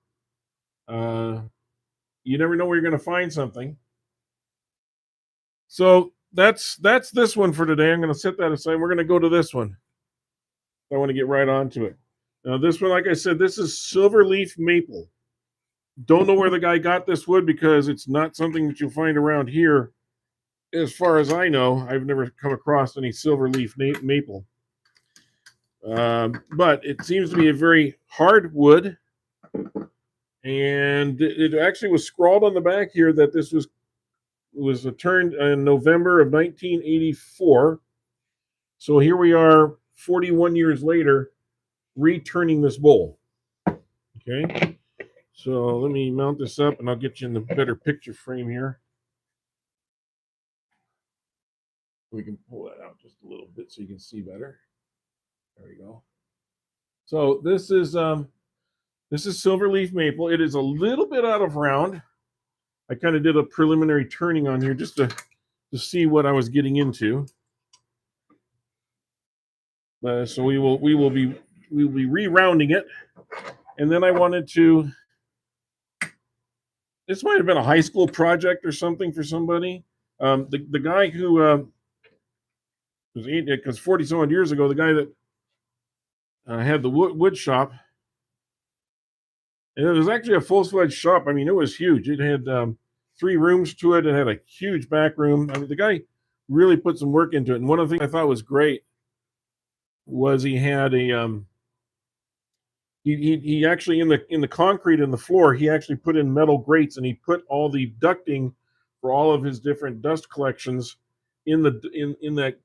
you never know where you're going to find something. So that's this one for today. I'm going to set that aside. We're going to go to this one. I want to get right onto it. Now, this one, like I said, this is silverleaf maple. Don't know where the guy got this wood because it's not something that you'll find around here. As far as I know, I've never come across any silverleaf maple. But it seems to be a very hard wood. And it actually was scrawled on the back here that this was turned in November of 1984. So here we are 41 years later, returning this bowl. Okay. So let me mount this up and I'll get you in the better picture frame here. We can pull that out just a little bit so you can see better. There we go. So this is silverleaf maple. It is a little bit out of round. I kind of did a preliminary turning on here just to see what I was getting into. So we will be re-rounding it, and then I wanted to. This might have been a high school project or something for somebody. The guy who was because 40 some odd years ago, the guy that had the wood shop. And it was actually a full-fledged shop. I mean, it was huge. It had 3 rooms to it. It had a huge back room. I mean, the guy really put some work into it. And one of the things I thought was great was he had he actually in the concrete in the floor, he actually put in metal grates, and he put all the ducting for all of his different dust collections in that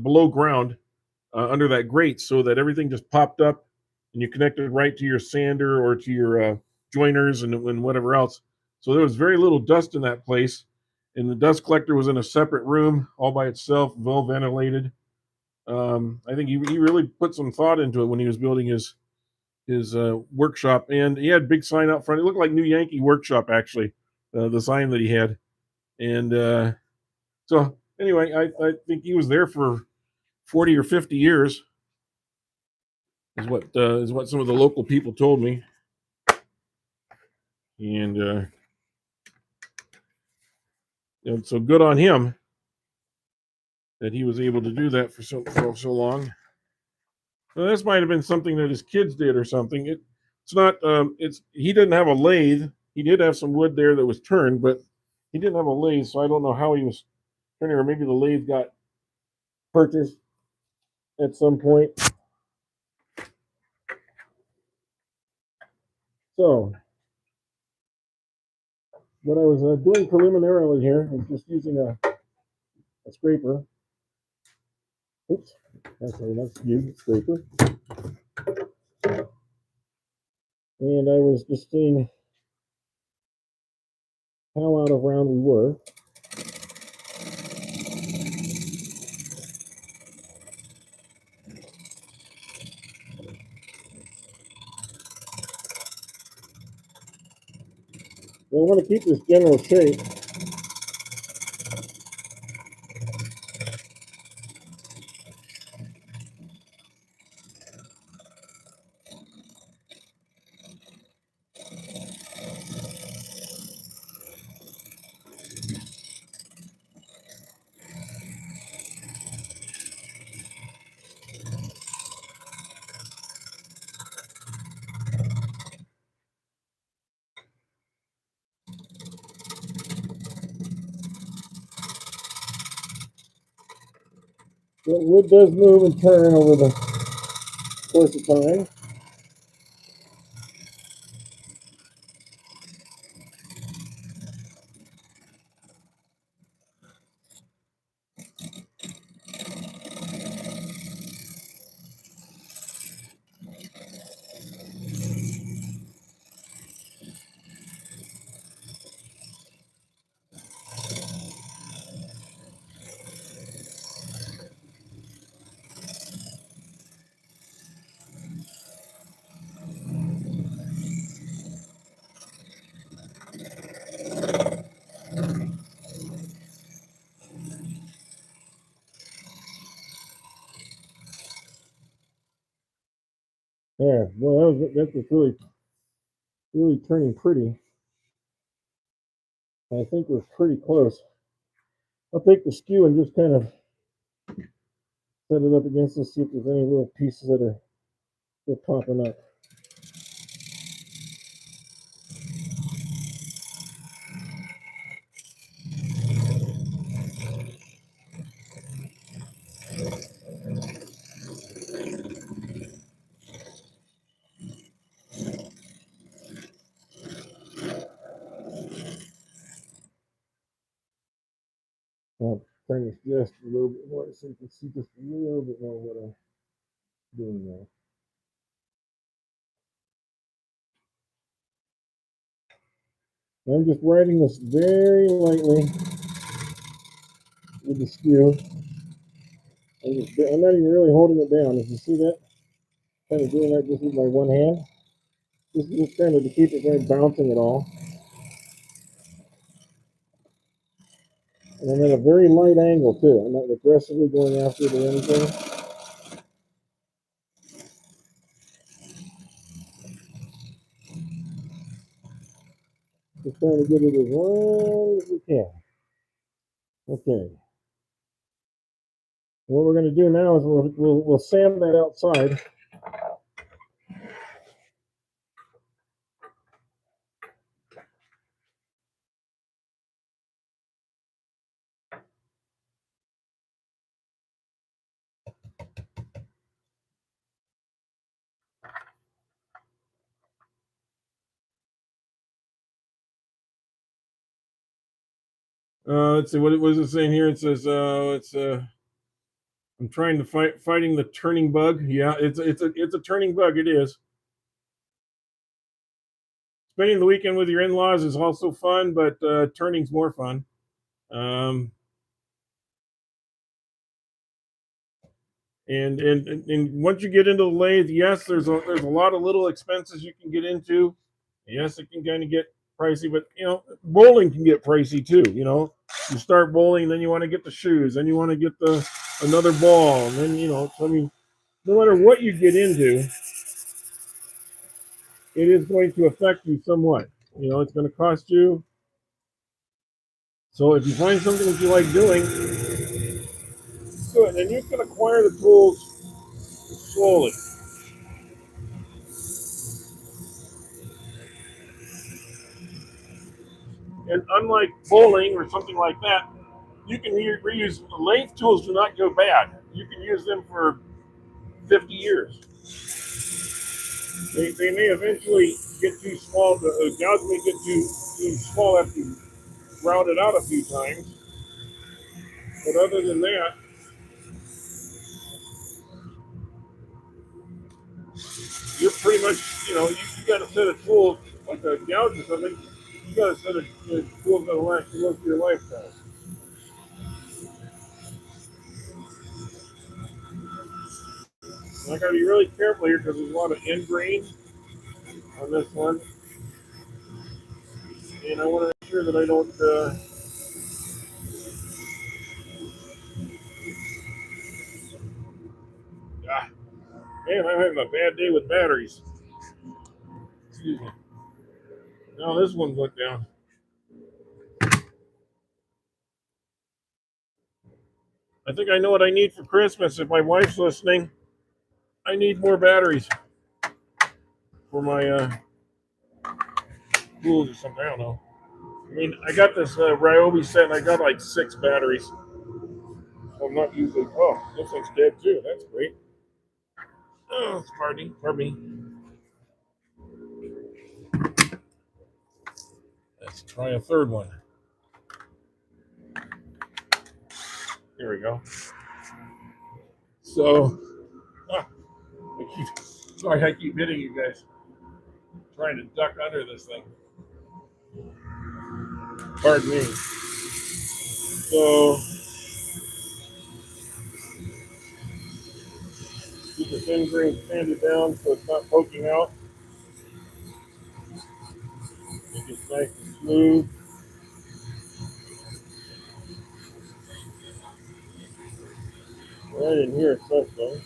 below ground, under that grate, so that everything just popped up and you connected right to your sander or to your joiners and whatever else. So there was very little dust in that place, and the dust collector was in a separate room all by itself, well ventilated. I think he really put some thought into it when he was building his workshop, and he had a big sign out front. It looked like New Yankee Workshop, actually, the sign that he had. And so anyway, I think he was there for 40 or 50 years, is what some of the local people told me. And so good on him that he was able to do that for so long. Now, this might have been something that his kids did or something. It's not. It's he didn't have a lathe. He did have some wood there that was turned, but he didn't have a lathe, so I don't know how he was turning. Or maybe the lathe got purchased at some point. So what I was doing preliminarily here is just using a scraper. Oops, actually that's used scraper. And I was just seeing how out of round we were. So I want to keep this general shape. The wood does move and turn over the course of time. Yeah, well, that's just really turning pretty. I think we're pretty close. I'll take the skew and just kind of set it up against this, see if there's any little pieces that are still popping up. I'll turn this just a little bit more so you can see just a little bit more what I'm doing there. I'm just riding this very lightly with the skew. I'm not even really holding it down. If you see that, kind of doing that just with my one hand. This is just kind of to keep it from bouncing at all. And I'm at a very light angle too. I'm not aggressively going after it or anything. Just trying to get it as long as we can. Okay. What we're going to do now is we'll sand that outside. Let's see. What was it saying here? It says it's I'm trying to fighting the turning bug. Yeah, it's a turning bug. It is. Spending the weekend with your in-laws is also fun, but turning's more fun. Um, and once you get into the lathe, yes, there's a lot of little expenses you can get into. Yes, it can kind of get pricey, but bowling can get pricey too. You start bowling, then you want to get the shoes, then you want to get the another ball, and then So I mean, no matter what you get into, it is going to affect you somewhat. It's going to cost you. So if you find something that you like doing, good, and you can acquire the tools slowly. And unlike bowling or something like that, you can reuse lathe tools. Do not go bad. You can use them for 50 years. They may eventually get too small. The gouge may get too small after you round it out a few times. But other than that, you're pretty much, you got a set of tools, like a gouge or something, you got a set of tools that'll last you most of your lifetime. And I got to be really careful here because there's a lot of end grain on this one. And I want to make sure that I don't, ah, man, I'm having a bad day with batteries. Excuse me. No, this one went down. I think I know what I need for Christmas. If my wife's listening, I need more batteries for my tools or something. I don't know. I mean, I got this Ryobi set and I got like 6 batteries. So I'm not using. Oh, this one's dead too. That's great. Oh, pardon me. Let's try a third one. Here we go. So, ah, sorry, I keep hitting you guys. Trying to duck under this thing. Pardon me. So, keep the thin grain sanded down so it's not poking out. Make it nice and smooth. Right in here, it says so.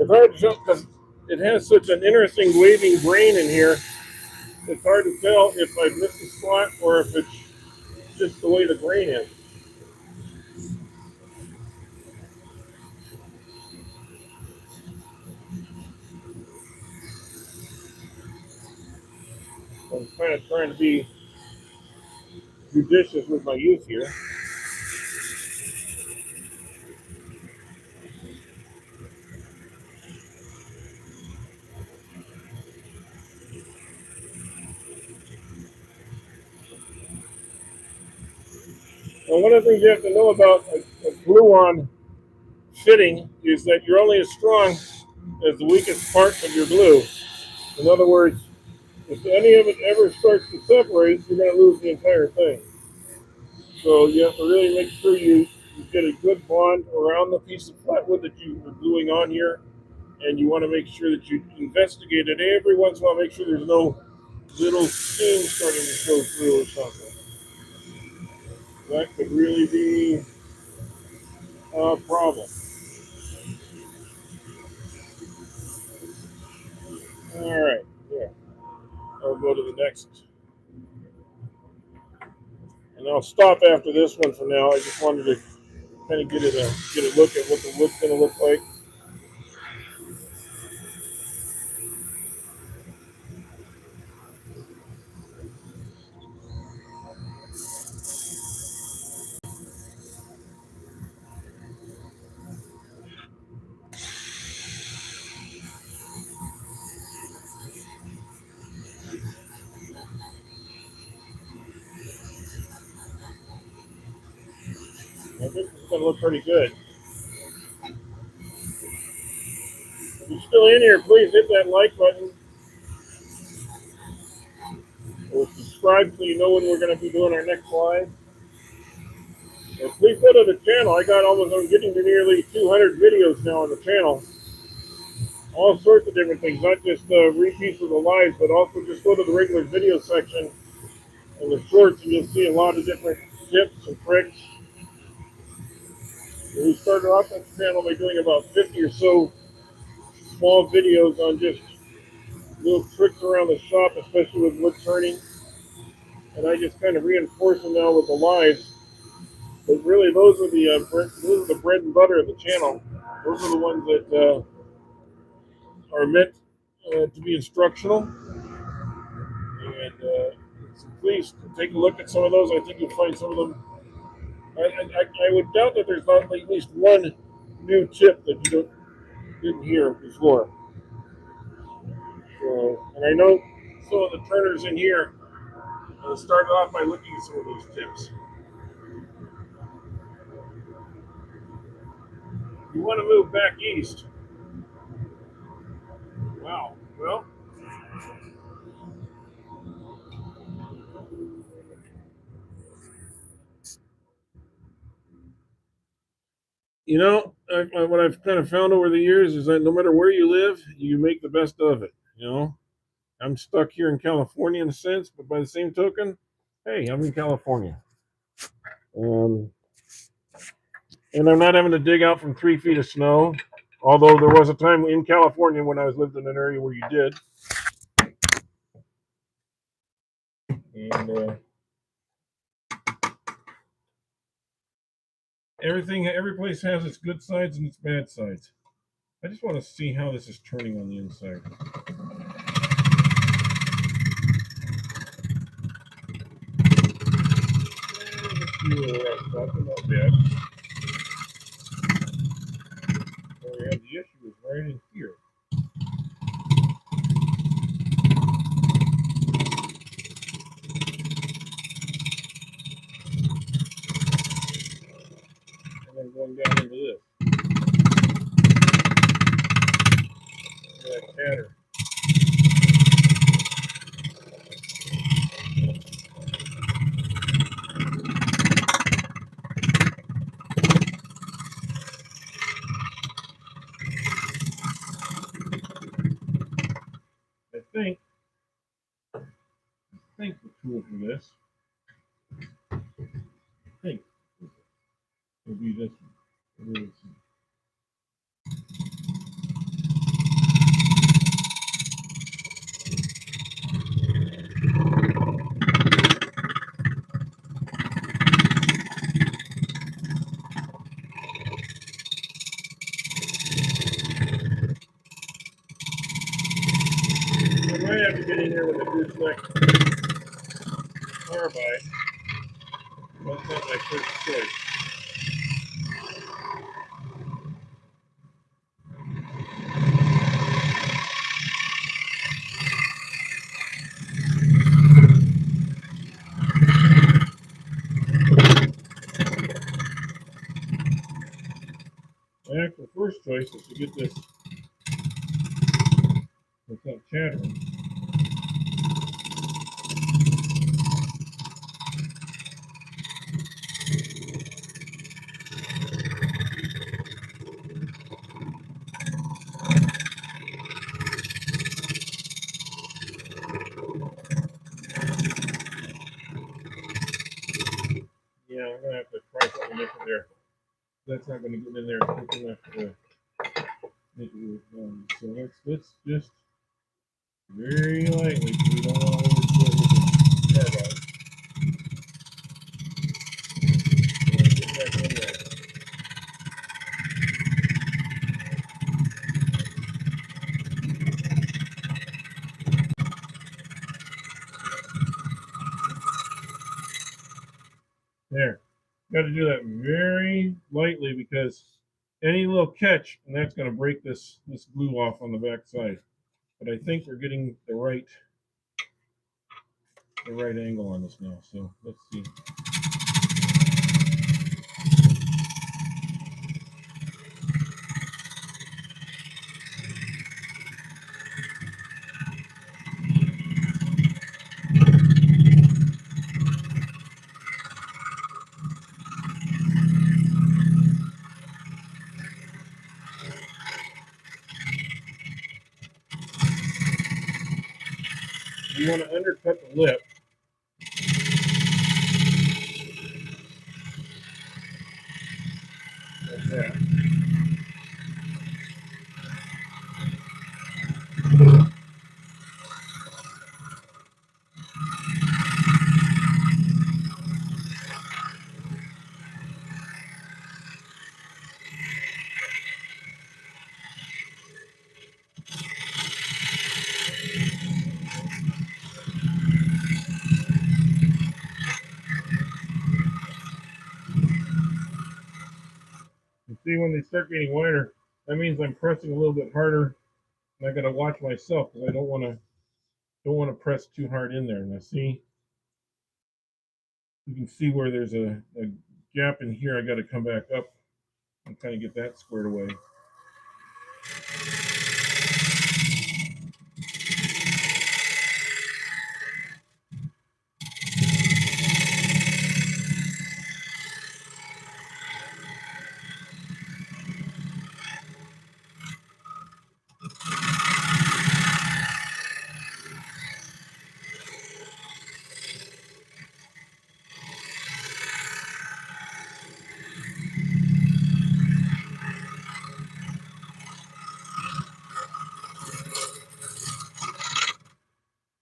It's hard to tell because it has such an interesting waving grain in here. It's hard to tell if I missed a spot or if it's just the way the grain is. So I'm kind of trying to be judicious with my use here. Well, one of the things you have to know about a glue-on fitting is that you're only as strong as the weakest part of your glue. In other words, if any of it ever starts to separate, you're going to lose the entire thing. So you have to really make sure you get a good bond around the piece of flatwood that you are gluing on here, and you want to make sure that you investigate it every once in a while, make sure there's no little seams starting to show through or something. That could really be a problem. All right, yeah, I'll go to the next, and I'll stop after this one for now. I just wanted to kind of get a look at what the wood's going to look like. going to look pretty good. If you're still in here, please hit that like button or subscribe so you know when we're going to be doing our next live. And please go to the channel. I'm getting to nearly 200 videos now on the channel. All sorts of different things, not just repeats of the lives, but also just go to the regular video section and the shorts, and you'll see a lot of different tips and tricks. And we started off on the channel by doing about 50 or so small videos on just little tricks around the shop, especially with wood turning. And I just kind of reinforce them now with the lives. But really, those are the bread and butter of the channel. Those are the ones that are meant to be instructional. And so please take a look at some of those. I think you'll find some of them. I would doubt that there's not at least one new tip that you didn't hear before. So, and I know some of the turners in here started off by looking at some of those tips. You want to move back east. Wow. Well, what I've kind of found over the years is that no matter where you live, you make the best of it. I'm stuck here in California in a sense, but by the same token, hey, I'm in California. Um, and I'm not having to dig out from 3 feet of snow. Although there was a time in California when I was lived in an area where you did. And every place has its good sides and its bad sides. I just want to see how this is turning on the inside. Not bad. The issue is right in here. And then going down into this. That pattern. I think the tool for this, will be this one. I might have to get in here with a Birch carbide. That's not my first choice. My actual first choice is to get this without chattering. Yeah, I'm gonna have to try something different there. That's not gonna get in there quick enough to make it done. So let's just very lightly, because we don't want to overdo it with the carbide. Get back in there. There. Got to do that very lightly because any little catch, and that's going to break this glue off on the back side. But I think we're getting the right angle on this now. So let's see. You want to undercut the lip. Like that. You see, when they start getting wider, that means I'm pressing a little bit harder, and I got to watch myself because I don't want to press too hard in there. Now, see, you can see where there's a gap in here. I got to come back up and kind of get that squared away.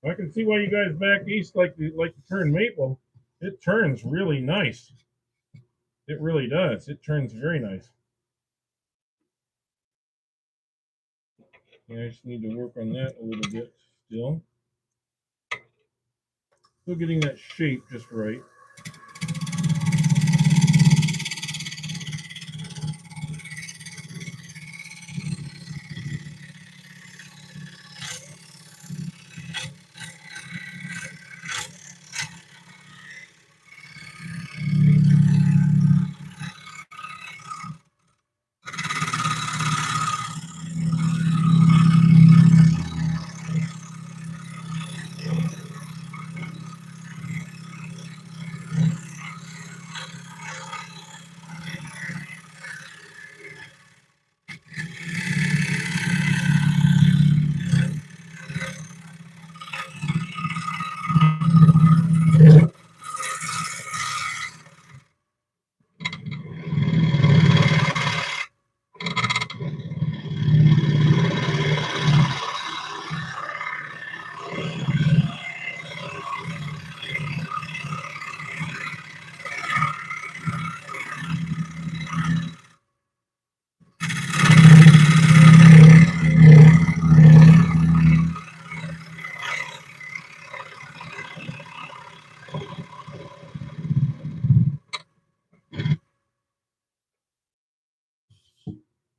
I can see why you guys back east like to turn maple. It turns really nice. It really does. It turns very nice. Yeah, I just need to work on that a little bit still. Still getting that shape just right.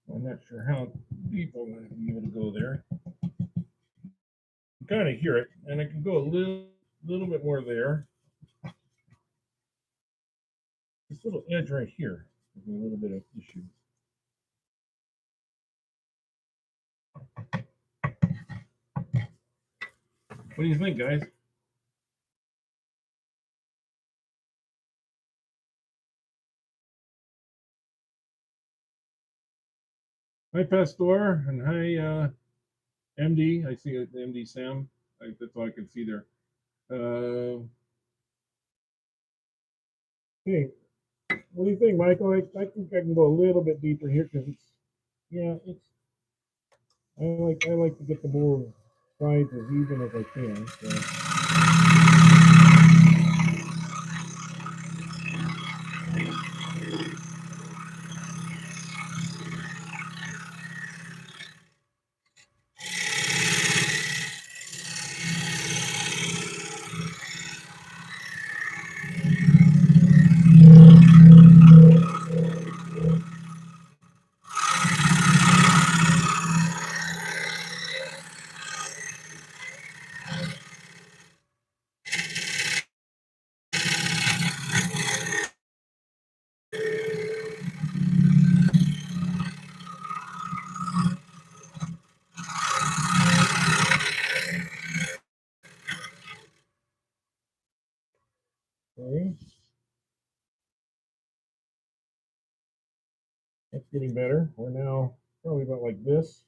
I'm not sure how deep I'm going to be able to go there. You kind of hear it, and I can go a little bit more there. This little edge right here is a little bit of issue. What do you think, guys? Hi, Pastor, and hi, MD. I see MD Sam. That's all I can see there. Hey, what do you think, Michael? I think I can go a little bit deeper here because it's. I like to get the more sides as even as I can. So. Okay. That's getting better. We're now probably about like this.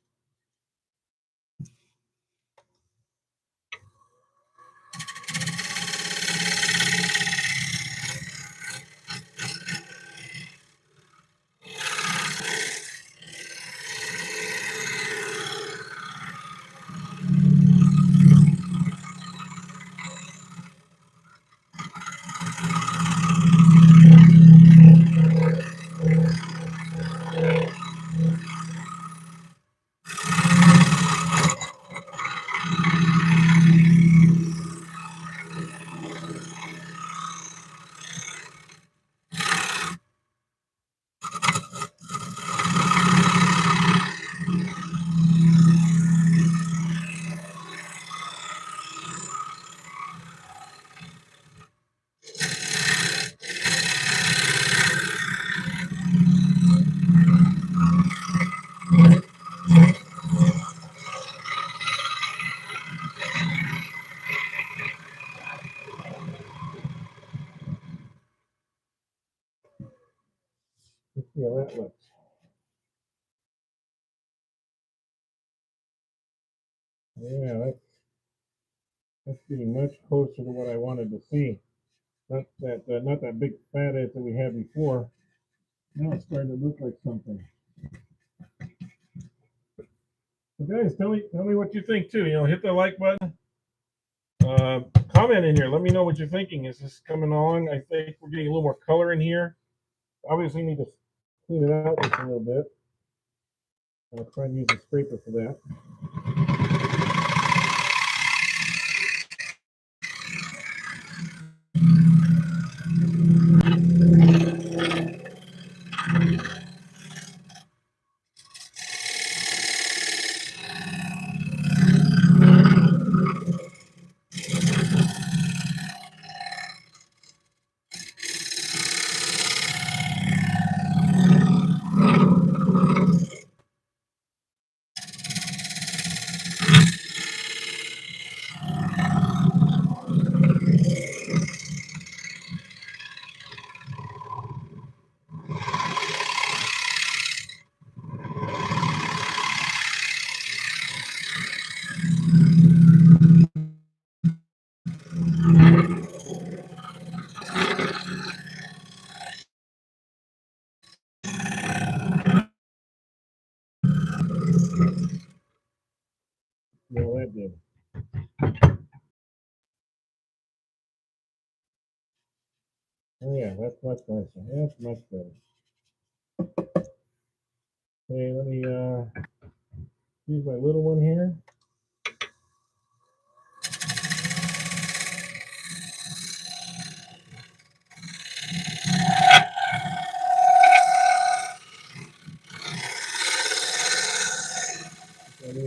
Yeah, that's getting much closer to what I wanted to see. Not that big fat edge that we had before. Now it's starting to look like something. So guys, tell me what you think too. Hit the like button. Comment in here. Let me know what you're thinking. Is this coming along? I think we're getting a little more color in here. Obviously, need to clean it out just a little bit. I'll try and use a scraper for that. Yeah, that did. Oh yeah, that's much nicer. That's much better. Okay, let me use my little one here.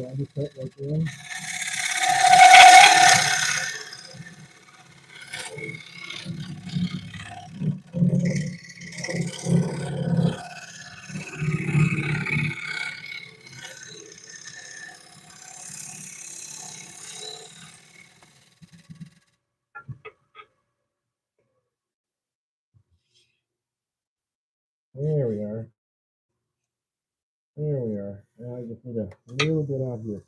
I'll just cut right there. There we are. There we are. Now I just need a little bit out here.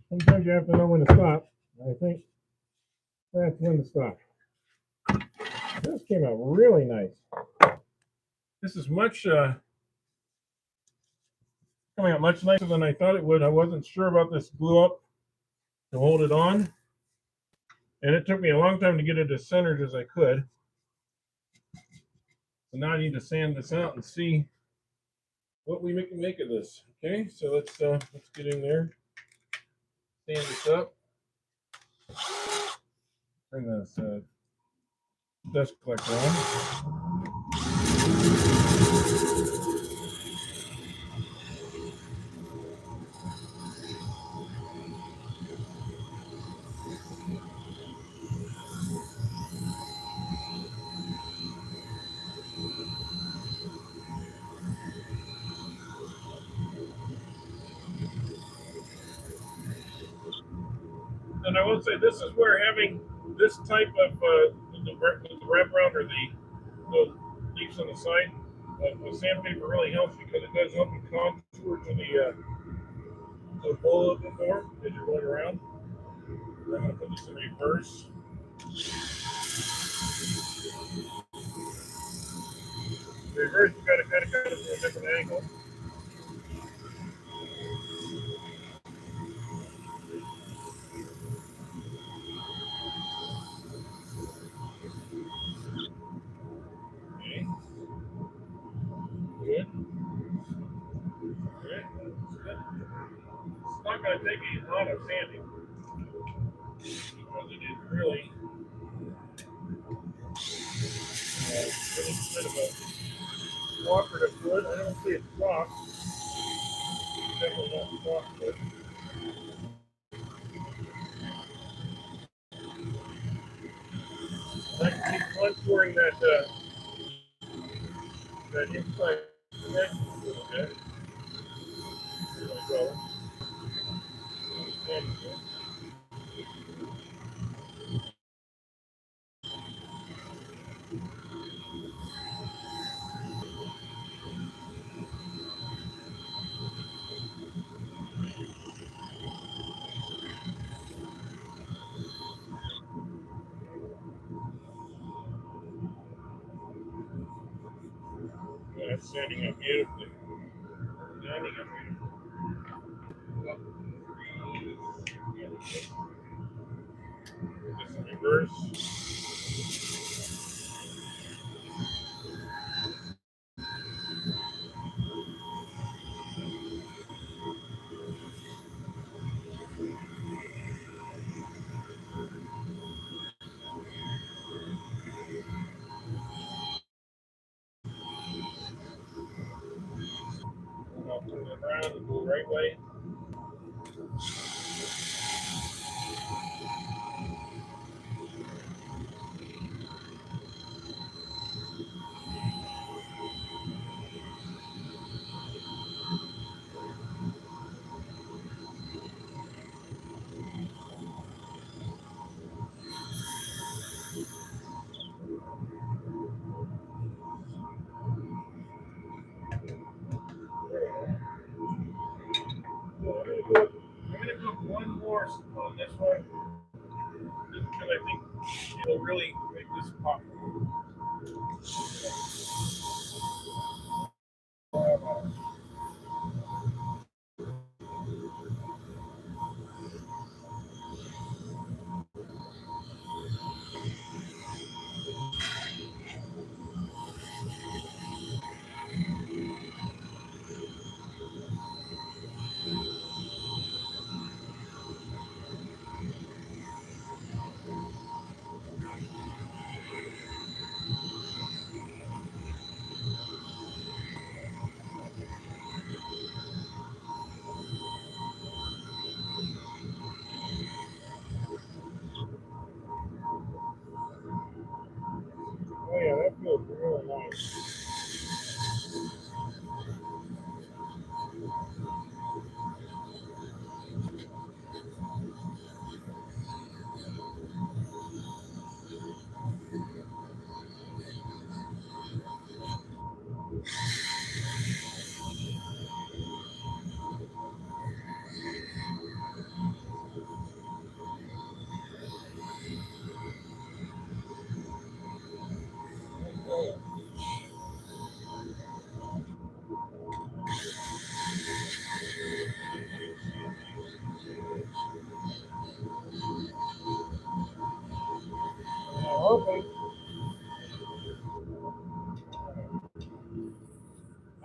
Sometimes you have to know when to stop. I think that's when to stop. This came out really nice. This is coming out much nicer than I thought it would. I wasn't sure about this glue up to hold it on, and it took me a long time to get it as centered as I could. So now I need to sand this out and see what we can make of this. Okay, so let's get in there, sand this up, turn this dust collector on. And I will say, this is where having this type of the wraparound or the leaves on the side of sandpaper really helps, because it does help you contour to the bowl a little bit more as you're going around. I'm going to put this in reverse. Reverse, you got to kind of cut it from a different angle. Okay. Good. Good. Good. It's not going to take a lot of sanding because it is really, really kind of a cooperative wood. I don't see it soft. It's definitely not soft wood. I can keep contouring that inside connection a little bit. There we go. And that's sanding up beautifully. Sanding up beautifully. Just reverse. And I'll turn it around and go the right way. I'm going to put one more on this one because I think it'll really make this pop. Oh yeah, that feels really nice. Okay.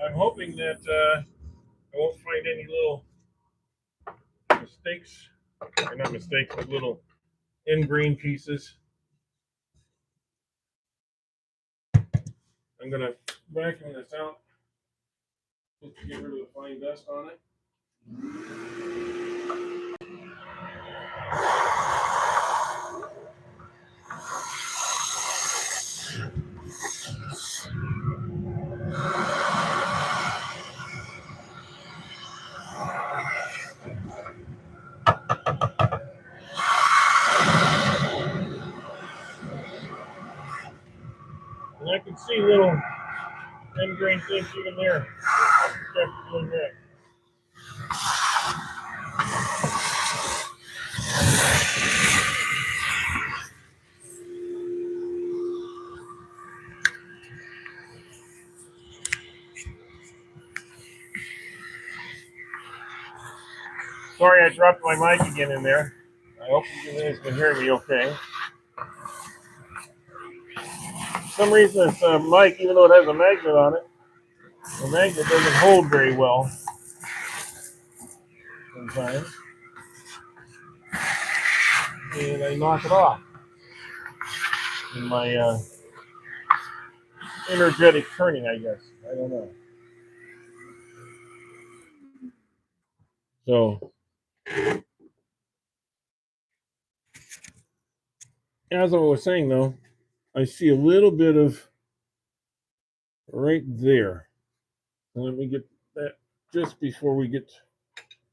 I'm hoping that I won't find any little mistakes, or not mistakes, but little ingrain pieces. I'm gonna vacuum this out just to get rid of the fine dust on it. And I can see little ingrain things even there. Check doing that. Sorry, I dropped my mic again in there. I hope you guys can hear me okay. For some reason, this mic, even though it has a magnet on it, the magnet doesn't hold very well sometimes. And I knock it off in my energetic turning, I guess. I don't know. So, as I was saying, though, I see a little bit of right there. And let me get that just before we get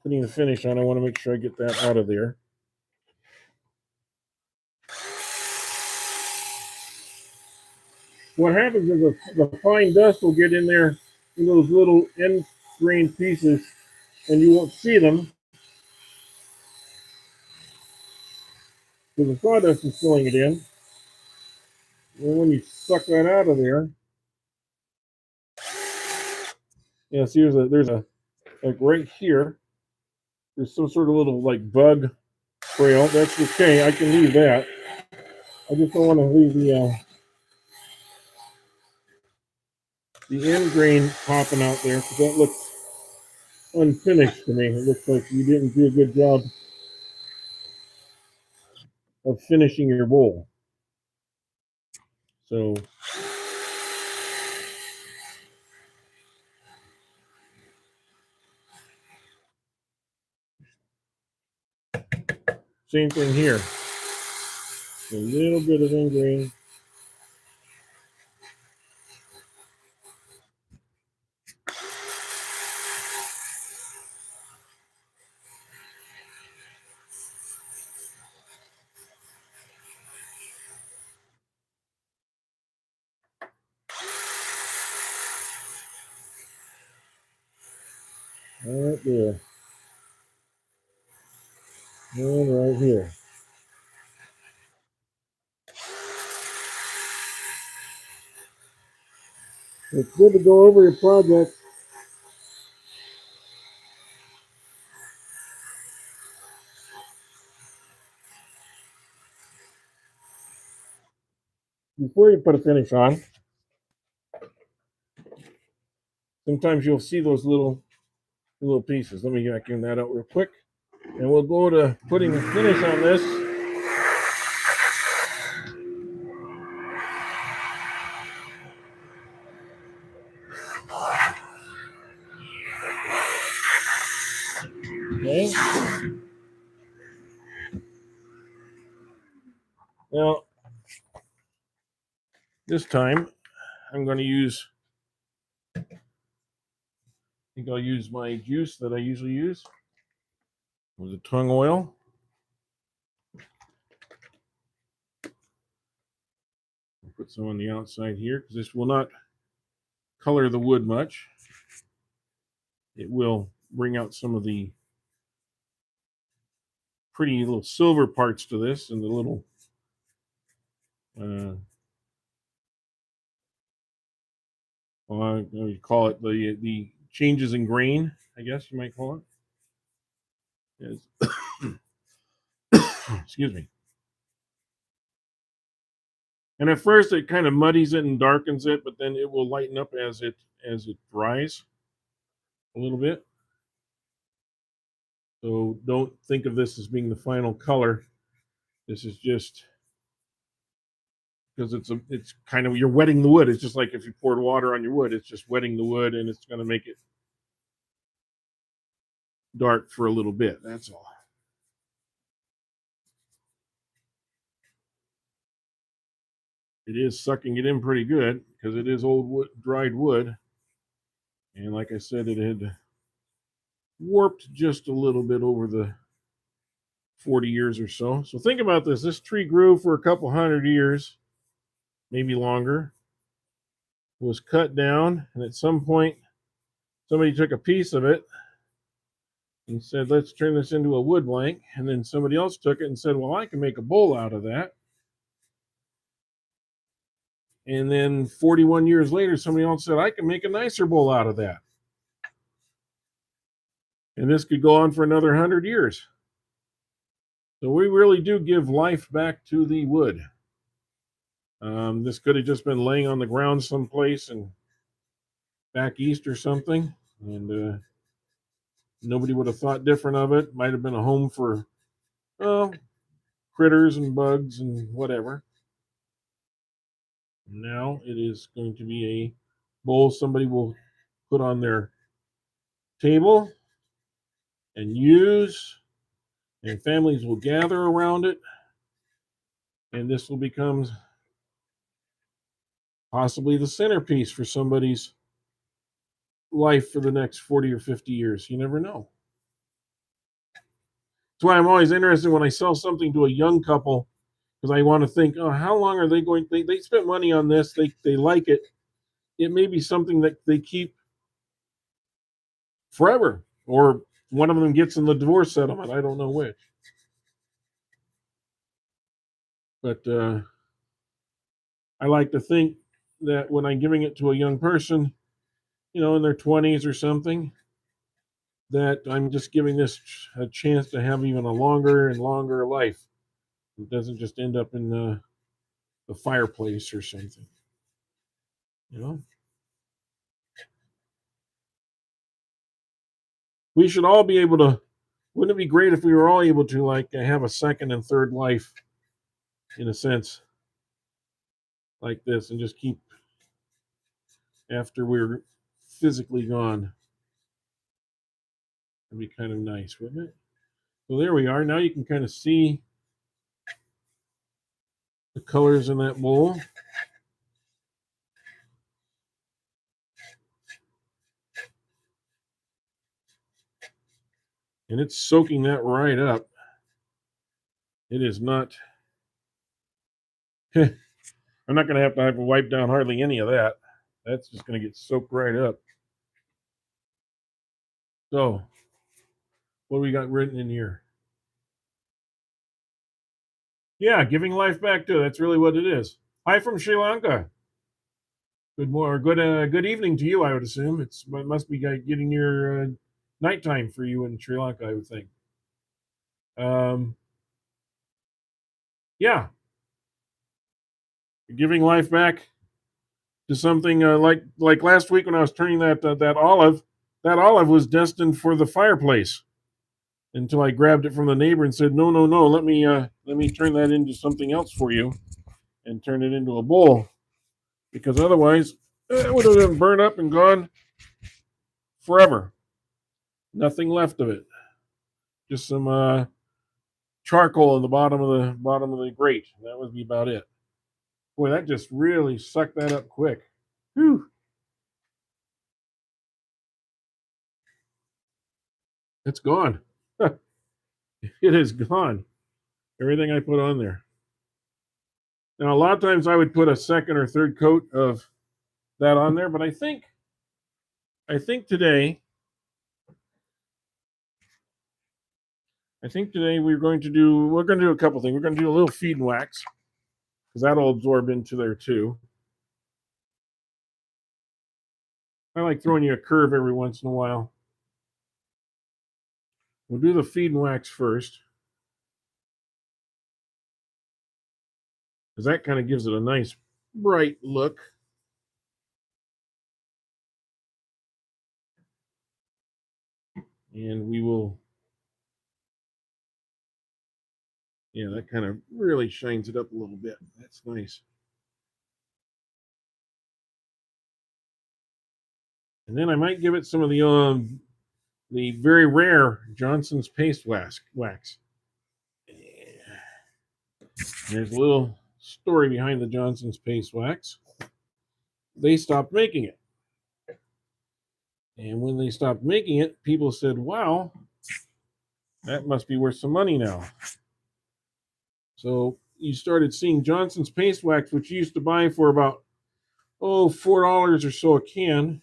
putting the finish on. I want to make sure I get that out of there. What happens is the fine dust will get in there in those little end grain pieces, and you won't see them because the sawdust is filling it in. And when you suck that out of there, yeah, see, there's a like right here. There's some sort of little like bug trail. That's okay. I can leave that. I just don't want to leave the end grain popping out there because that looks unfinished to me. It looks like you didn't do a good job of finishing your bowl. So same thing here. A little bit of end grain. Right there. And right here. It's good to go over your project before you put a finish on. Sometimes you'll see those little pieces. Let me vacuum that out real quick. And we'll go to putting the finish on this. Okay. Now, this time I'm going to use, I think I'll use my juice that I usually use with the tung oil. I'll put some on the outside here because this will not color the wood much. It will bring out some of the pretty little silver parts to this and the little you call it the changes in grain, I guess you might call it. Excuse me. And at first it kind of muddies it and darkens it, but then it will lighten up as it dries a little bit. So don't think of this as being the final color. This is just because it's kind of, you're wetting the wood. It's just like if you poured water on your wood, it's just wetting the wood and it's going to make it dark for a little bit. That's all. It is sucking it in pretty good because it is old wood, dried wood. And like I said, it had warped just a little bit over the 40 years or so. So think about this. This tree grew for a couple hundred years, maybe longer, was cut down, and at some point, somebody took a piece of it and said, let's turn this into a wood blank. And then somebody else took it and said, well, I can make a bowl out of that. And then 41 years later, somebody else said, I can make a nicer bowl out of that. And this could go on for another 100 years. So we really do give life back to the wood. This could have just been laying on the ground someplace and back east or something, and nobody would have thought different of it. Might have been a home for critters and bugs and whatever. Now it is going to be a bowl somebody will put on their table and use, and families will gather around it, and this will become possibly the centerpiece for somebody's life for the next 40 or 50 years. You never know. That's why I'm always interested when I sell something to a young couple, because I want to think, oh, how long are they going? They spent money on this. They like it. It may be something that they keep forever, or one of them gets in the divorce settlement. I don't know which. But I like to think that when I'm giving it to a young person, in their 20s or something, that I'm just giving this a chance to have even a longer and longer life. It doesn't just end up in the fireplace or something. We should all be able to. Wouldn't it be great if we were all able to have a second and third life, in a sense, like this, and just keep after we're physically gone? It'd be kind of nice, wouldn't it? So there we are. Now you can kind of see the colors in that bowl. And it's soaking that right up. It is not. I'm not going to have to wipe down hardly any of that. That's just going to get soaked right up. So, what do we got written in here? Yeah, giving life back to. That's really what it is. Hi from Sri Lanka. Good morning, good evening to you. I would assume it must be getting near nighttime for you in Sri Lanka. I would think. Yeah, giving life back to something like last week when I was turning that olive. That olive was destined for the fireplace until I grabbed it from the neighbor and said, "No, no, no! Let me turn that into something else for you, and turn it into a bowl, because otherwise it would have been burned up and gone forever. Nothing left of it. Just some charcoal in the bottom of the grate. That would be about it. Boy, that just really sucked that up quick. Whew. It's gone. It is gone. Everything I put on there. Now, a lot of times I would put a second or third coat of that on there, but I think today we're going to do a couple things. We're going to do a little feed and wax, because that'll absorb into there too. I like throwing you a curve every once in a while. We'll do the feed and wax first, because that kind of gives it a nice bright look. And we will, yeah, that kind of really shines it up a little bit. That's nice. And then I might give it some of the very rare Johnson's paste wax. There's a little story behind the Johnson's paste wax. They stopped making it. And when they stopped making it, people said, wow, that must be worth some money now. So you started seeing Johnson's paste wax, which you used to buy for about, $4 or so a can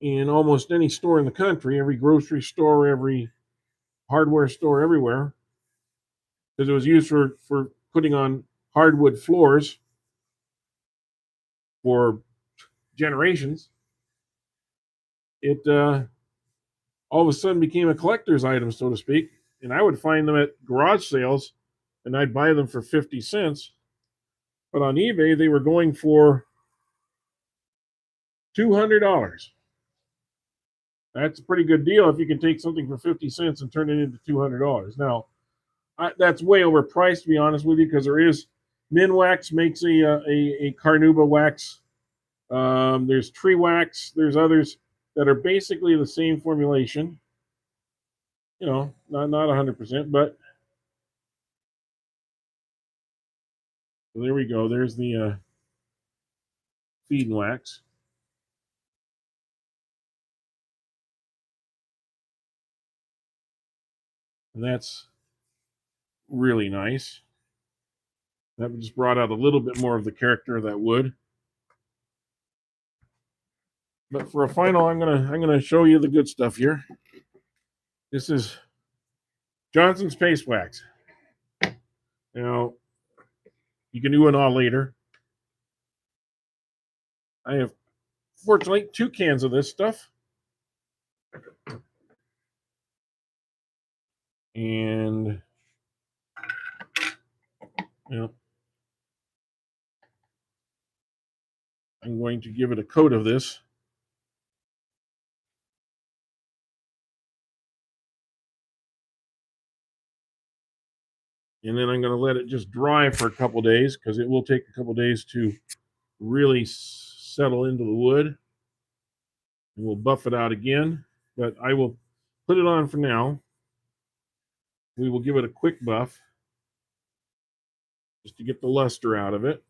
in almost any store in the country, every grocery store, every hardware store, everywhere, because it was used for putting on hardwood floors for generations. It all of a sudden became a collector's item, so to speak. And I would find them at garage sales, and I'd buy them for 50 cents. But on eBay, they were going for $200. That's a pretty good deal if you can take something for 50 cents and turn it into $200. Now, that's way overpriced, to be honest with you, because there is Minwax makes a carnauba wax. There's tree wax. There's others that are basically the same formulation. You know, not 100%, but so there we go. There's the feed wax. And that's really nice. That just brought out a little bit more of the character of that wood. But for a final, I'm gonna show you the good stuff here. This is Johnson's paste wax. Now you can do it all later. I have fortunately 2 cans of this stuff, and you know, I'm going to give it a coat of this. And then I'm going to let it just dry for a couple days because it will take a couple days to really settle into the wood. And we'll buff it out again, but I will put it on for now. We will give it a quick buff just to get the luster out of it.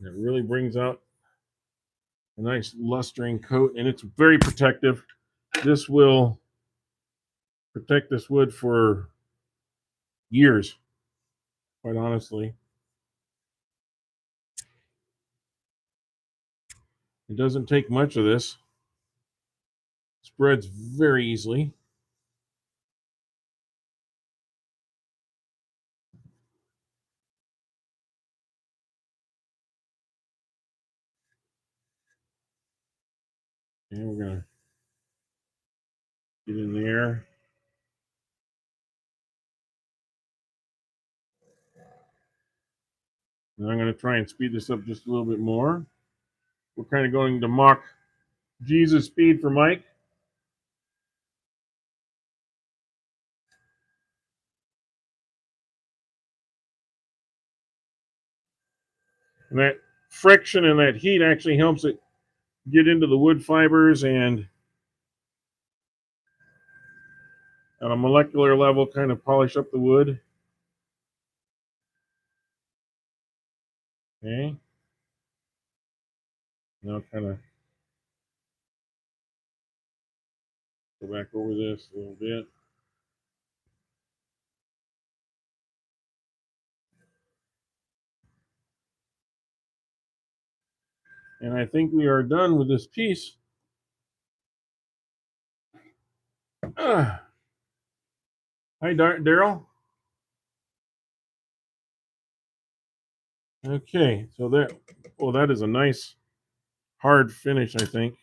It really brings out a nice lustering coat, and it's very protective. This will protect this wood for years, quite honestly. It doesn't take much of this. It spreads very easily. And we're going to get in there. Now I'm going to try and speed this up just a little bit more. We're kind of going to mock Jesus speed for Mike. And that friction and that heat actually helps it get into the wood fibers and on a molecular level kind of polish up the wood. Okay. Now kind of go back over this a little bit. And I think we are done with this piece. Hi, Daryl. Okay, so that, well, that is a nice hard finish, I think.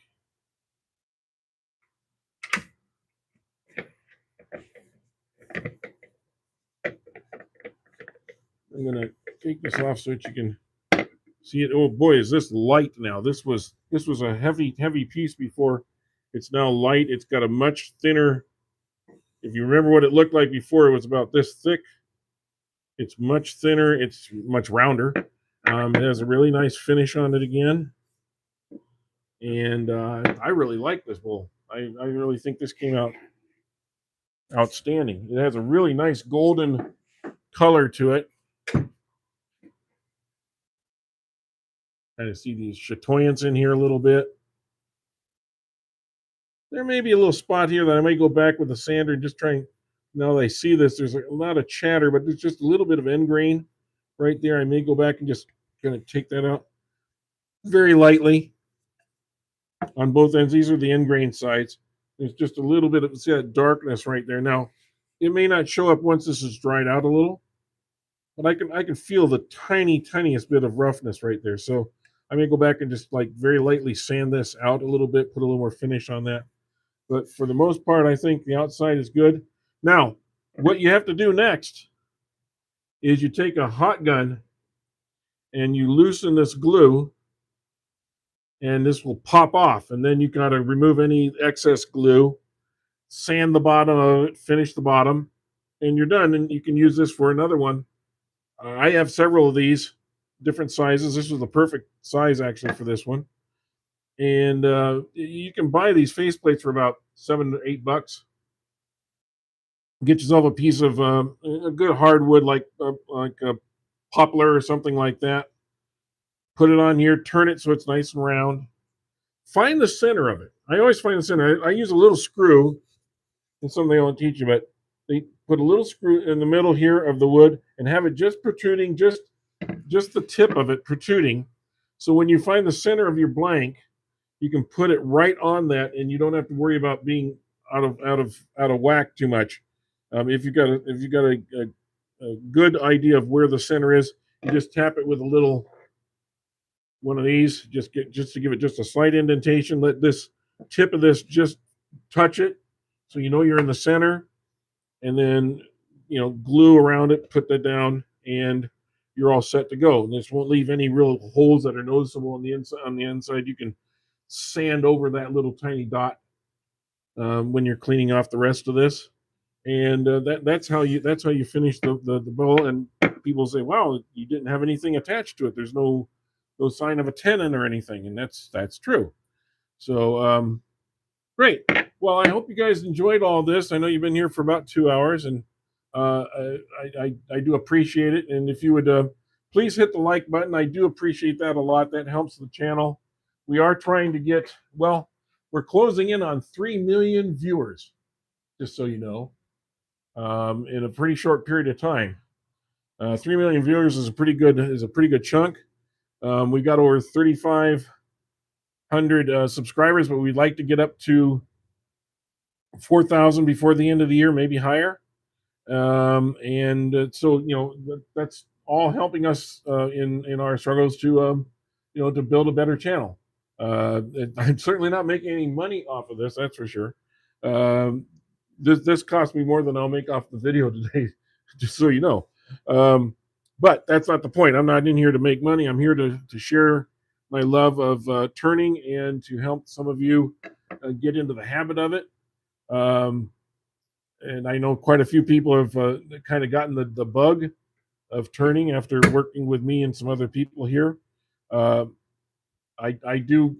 I'm gonna take this off so that you can see it. Oh boy, is this light now? This was a heavy piece before. It's now light. It's got a much thinner. If you remember what it looked like before, it was about this thick. It's much thinner. It's much rounder. It has a really nice finish on it again. And I really like this bowl. I really think this came out outstanding. It has a really nice golden color to it. Kind of see these chatoyants in here a little bit. There may be a little spot here that I may go back with the sander and just try and, now that I see this, there's a lot of chatter, but there's just a little bit of end grain right there. I may go back and just kind of take that out very lightly on both ends. These are the end grain sides. There's just a little bit of, see that darkness right there. Now, it may not show up once this is dried out a little, but I can feel the tiniest bit of roughness right there. So I may go back and just like very lightly sand this out a little bit, put a little more finish on that. But for the most part, I think the outside is good. Now, what you have to do next is you take a hot gun and you loosen this glue, and this will pop off. And then you got to remove any excess glue, sand the bottom of it, finish the bottom, and you're done. And you can use this for another one. I have several of these different sizes. This was the perfect size actually for this one. And you can buy these faceplates for about $7 to $8. Get yourself a piece of a good hardwood like a poplar or something like that. Put it on here, turn it so it's nice and round. Find the center of it. I always find the center. I use a little screw. It's something they don't teach you, but they put a little screw in the middle here of the wood and have it just protruding, just the tip of it protruding. So when you find the center of your blank, you can put it right on that, and you don't have to worry about being out of whack too much. If you got a good idea of where the center is, you just tap it with a little one of these. Just to give it just a slight indentation. Let this tip of this just touch it, so you know you're in the center, and then glue around it. Put that down, and you're all set to go. And this won't leave any real holes that are noticeable on the inside. On the inside, you can sand over that little tiny dot when you're cleaning off the rest of this, and that's how you finish the bowl. And people say, "Wow, you didn't have anything attached to it. There's no sign of a tenon or anything," and that's true. So great. Well, I hope you guys enjoyed all this. I know you've been here for about 2 hours, and I do appreciate it. And if you would please hit the like button, I do appreciate that a lot. That helps the channel. We are trying to get, well, we're closing in on 3 million viewers, just so you know, in a pretty short period of time. 3 million viewers is a pretty good chunk. We got over 3,500 subscribers, but we'd like to get up to 4,000 before the end of the year, maybe higher. So that's all helping us in our struggles to to build a better channel. I'm certainly not making any money off of this, that's for sure. This cost me more than I'll make off the video today, just so you know. But that's not the point. I'm not in here to make money. I'm here to share my love of turning and to help some of you get into the habit of it. And I know quite a few people have kind of gotten the bug of turning after working with me and some other people here. I do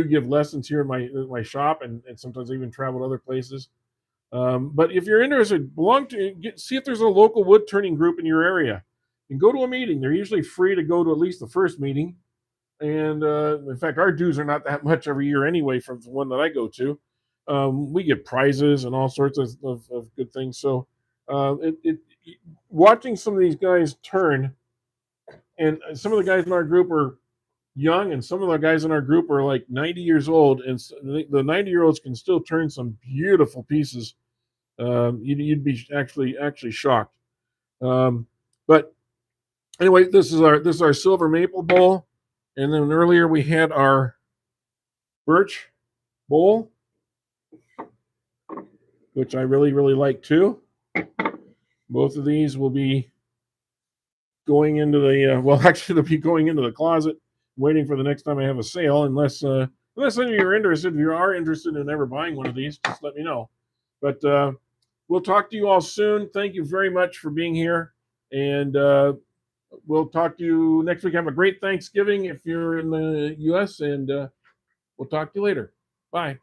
give lessons here in my shop, and sometimes I even travel to other places. But if you're interested, see if there's a local wood turning group in your area, and go to a meeting. They're usually free to go to at least the first meeting. And in fact, our dues are not that much every year anyway from the one that I go to. We get prizes and all sorts of good things. So watching some of these guys turn, and some of the guys in our group are young, and some of the guys in our group are like 90 years old, and the 90-year-olds can still turn some beautiful pieces. You'd be actually shocked. But anyway, this is our silver maple bowl, and then earlier we had our birch bowl, which I really like too. Both of these will be going into the actually they'll be going into the closet, waiting for the next time I have a sale. Unless any of you are interested, if you are interested in ever buying one of these, just let me know. But we'll talk to you all soon. Thank you very much for being here, and we'll talk to you next week. Have a great Thanksgiving if you're in the U.S., and we'll talk to you later. Bye.